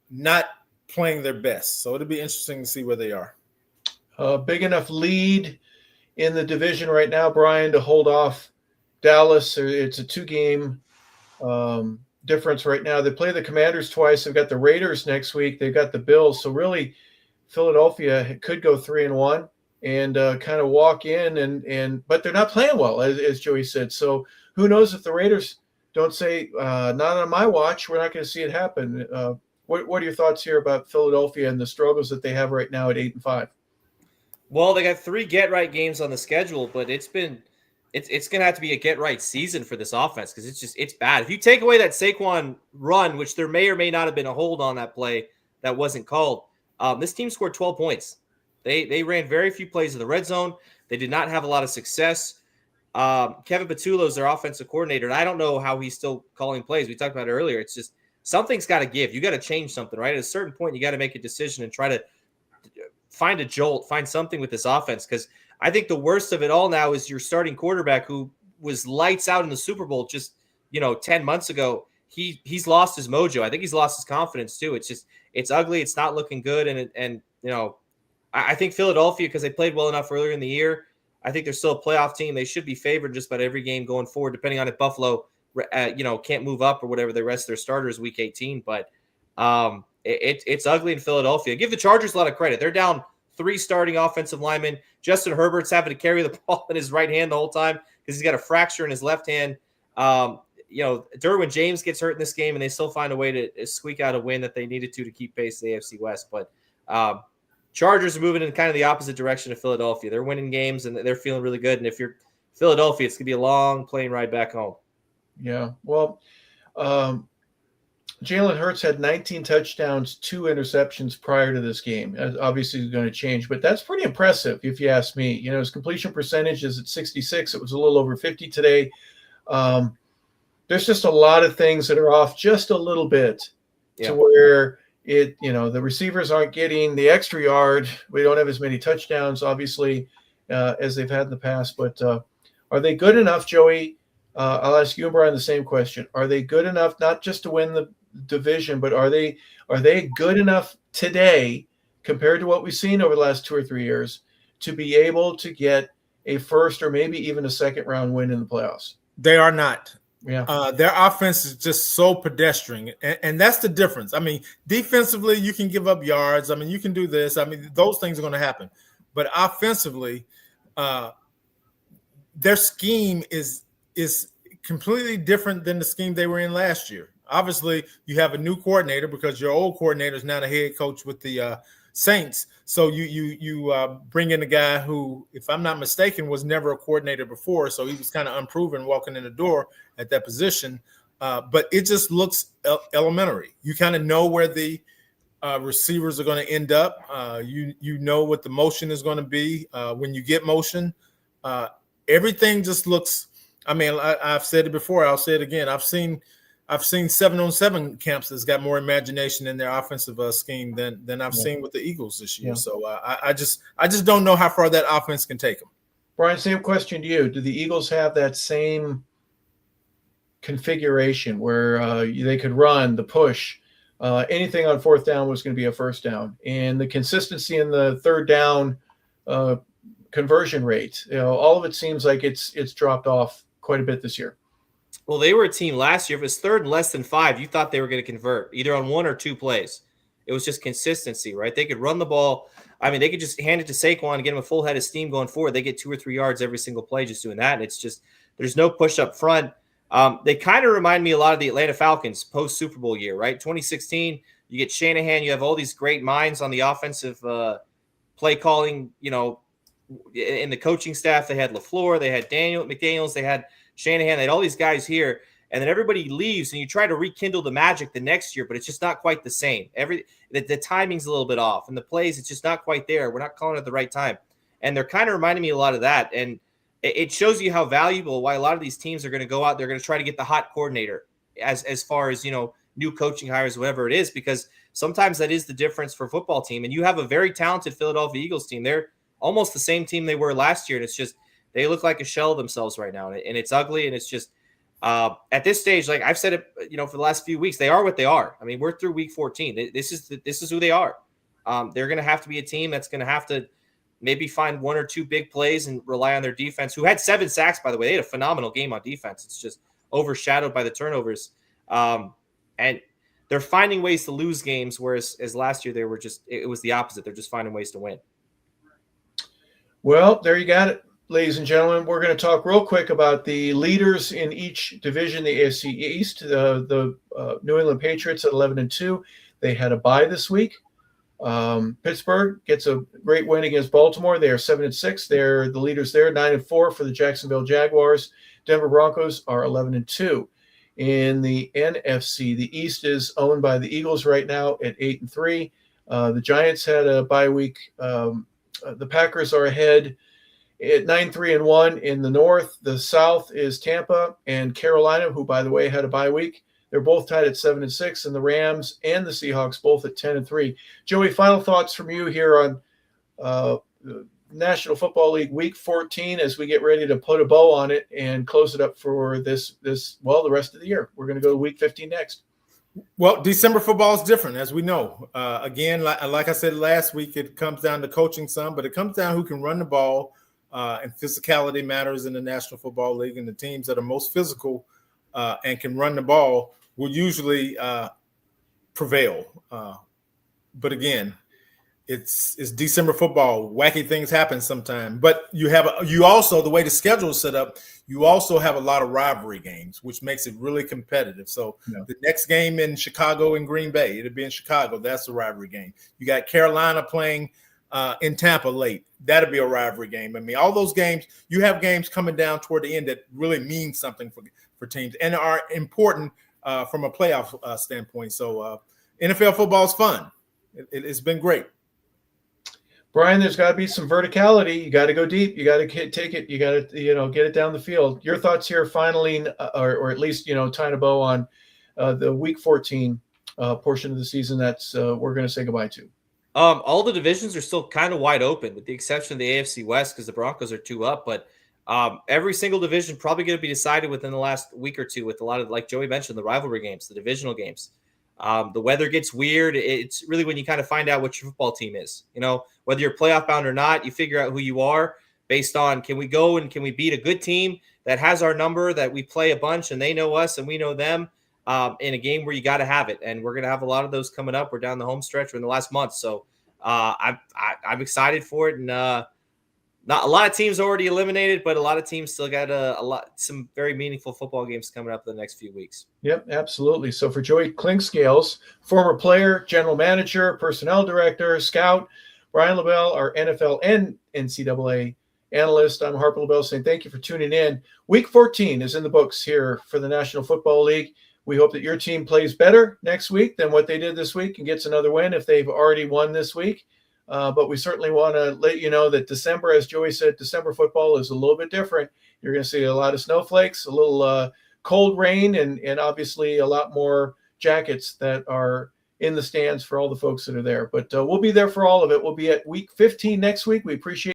not playing their best. So it'll be interesting to see where they are. Big enough lead in the division right now, Brian, to hold off Dallas. It's a 2-game difference right now. They play the Commanders twice. They've got the Raiders next week. They've got the Bills. So really, Philadelphia could go 3-1 and kind of walk in, but they're not playing well, as Joey said. So who knows if the Raiders don't say, not on my watch, we're not going to see it happen. What are your thoughts here about Philadelphia and the struggles that they have right now at 8-5? Well, they got 3 get-right games on the schedule, but it's going to have to be a get-right season for this offense, because it's bad. If you take away that Saquon run, which there may or may not have been a hold on that play that wasn't called, this team scored 12 points. They ran very few plays in the red zone. They did not have a lot of success. Kevin Patullo is their offensive coordinator, and I don't know how he's still calling plays. We talked about it earlier. It's just something's got to give. You got to change something, right? At a certain point, you got to make a decision and try to find a jolt, find something with this offense, because I think the worst of it all now is your starting quarterback, who was lights out in the Super Bowl just 10 months ago. He's lost his mojo. I think he's lost his confidence too. It's ugly. It's not looking good. And I think Philadelphia, because they played well enough earlier in the year, I think they're still a playoff team. They should be favored just about every game going forward, depending on if Buffalo, can't move up or whatever the rest of their starters week 18. But it's ugly in Philadelphia. Give the Chargers a lot of credit. They're down 3 starting offensive linemen. Justin Herbert's having to carry the ball in his right hand the whole time because he's got a fracture in his left hand. Derwin James gets hurt in this game, and they still find a way to squeak out a win that they needed to keep pace with the AFC West. But Chargers are moving in kind of the opposite direction of Philadelphia. They're winning games, and they're feeling really good. And if you're Philadelphia, it's going to be a long plane ride back home. Yeah, well, Jalen Hurts had 19 touchdowns, 2 interceptions prior to this game. Obviously, it's going to change, but that's pretty impressive if you ask me. His completion percentage is at 66. It was a little over 50 today. There's just a lot of things that are off just a little bit to where the receivers aren't getting the extra yard. We don't have as many touchdowns, obviously, as they've had in the past. But are they good enough, Joey? I'll ask you and Brian the same question. Are they good enough not just to win division, but are they good enough today compared to what we've seen over the last 2 or 3 years to be able to get a first or maybe even a second round win in the playoffs? They are not. Yeah. Their offense is just so pedestrian, and that's the difference. I mean, defensively, you can give up yards. I mean, you can do this. I mean, those things are going to happen. But offensively, their scheme is completely different than the scheme they were in last year. Obviously, you have a new coordinator because your old coordinator is now the head coach with the Saints. So you bring in a guy who, if I'm not mistaken, was never a coordinator before. So he was kind of unproven walking in the door at that position. But it just looks elementary. You kind of know where the receivers are going to end up. You know what the motion is going to be when you get motion. Everything just looks. I mean, I've said it before. I'll say it again. I've seen 7-on-7 camps that's got more imagination in their offensive scheme than I've seen with the Eagles this year. Yeah. So I just don't know how far that offense can take them. Brian, same question to you. Do the Eagles have that same configuration where they could run the push? Anything on fourth down was going to be a first down, and the consistency in the third down conversion rate. All of it seems like it's dropped off quite a bit this year. Well, they were a team last year. If it was third and less than 5, you thought they were going to convert either on 1 or 2 plays. It was just consistency, right? They could run the ball. I mean, they could just hand it to Saquon and get him a full head of steam going forward. They get 2 or 3 yards every single play just doing that. And it's just, there's no push up front. They kind of remind me a lot of the Atlanta Falcons post Super Bowl year, right? 2016, you get Shanahan, you have all these great minds on the offensive play calling, in the coaching staff. They had LaFleur, they had McDaniels, they had Shanahan, they had all these guys here, and then everybody leaves, and you try to rekindle the magic the next year, but it's just not quite the same. The timing's a little bit off, and the plays, it's just not quite there. We're not calling it at the right time, and they're kind of reminding me a lot of that, and it shows you how valuable, why a lot of these teams are going to go out, they're going to try to get the hot coordinator as far as, new coaching hires, whatever it is, because sometimes that is the difference for a football team, and you have a very talented Philadelphia Eagles team. They're almost the same team they were last year, and it's just, they look like a shell of themselves right now, and it's ugly, and it's just at this stage, like I've said it, for the last few weeks, they are what they are. I mean, we're through week 14. This is who they are. They're going to have to be a team that's going to have to maybe find 1 or 2 big plays and rely on their defense, who had 7 sacks, by the way. They had a phenomenal game on defense. It's just overshadowed by the turnovers, and they're finding ways to lose games, whereas last year it was the opposite. They're just finding ways to win. Well, there you got it, ladies and gentlemen. We're going to talk real quick about the leaders in each division, the AFC East. The New England Patriots at 11-2. They had a bye this week. Pittsburgh gets a great win against Baltimore. They are 7-6. They're the leaders there. 9-4 for the Jacksonville Jaguars. Denver Broncos are 11-2. In the NFC, the East is owned by the Eagles right now at 8-3. The Giants had a bye week. The Packers are ahead at 9-3-1 in the North. The South is Tampa and Carolina, who, by the way, had a bye week. They're both tied at 7-6, and the Rams and the Seahawks both at 10-3. Joey, final thoughts from you here on the National Football League Week 14 as we get ready to put a bow on it and close it up for the rest of the year. We're going to go to Week 15 next. Well, December football is different, as we know. Again, like I said last week, it comes down to coaching some, but it comes down who can run the ball, and physicality matters in the National Football League, and the teams that are most physical and can run the ball will usually prevail. But again, it's December football. Wacky things happen sometimes. But you also, the way the schedule is set up, you also have a lot of rivalry games, which makes it really competitive. So The next game in Chicago and Green Bay, it'll be in Chicago. That's a rivalry game. You got Carolina playing in Tampa late. That'll be a rivalry game. I mean, all those games, you have games coming down toward the end that really mean something for teams and are important from a playoff standpoint. So NFL football is fun. It's been great. Brian, there's got to be some verticality. You got to go deep. You got to take it. You got to, get it down the field. Your thoughts here, finally, or at least, tying a bow on the Week 14 portion of the season that's we're going to say goodbye to. All the divisions are still kind of wide open, with the exception of the AFC West because the Broncos are 2 up. But every single division probably going to be decided within the last week or two with a lot of, like Joey mentioned, the rivalry games, the divisional games. The weather gets weird. It's really when you kind of find out what your football team is. Whether you're playoff bound or not, you figure out who you are based on can we go and can we beat a good team that has our number, that we play a bunch and they know us and we know them in a game where you got to have it. And we're going to have a lot of those coming up. We're down the home stretch. We're in the last month. So I'm excited for it. And not a lot of teams already eliminated, but a lot of teams still got some very meaningful football games coming up in the next few weeks. Yep, absolutely. So for Joey Clinkscales, former player, general manager, personnel director, scout, Brian LeBel, our NFL and NCAA analyst, I'm Harper LeBel saying thank you for tuning in. Week 14 is in the books here for the National Football League. We hope that your team plays better next week than what they did this week and gets another win if they've already won this week. But we certainly want to let you know that December, as Joey said, December football is a little bit different. You're going to see a lot of snowflakes, a little cold rain, and obviously a lot more jackets that are in the stands for all the folks that are there. But we'll be there for all of it. We'll be at week 15 next week. We appreciate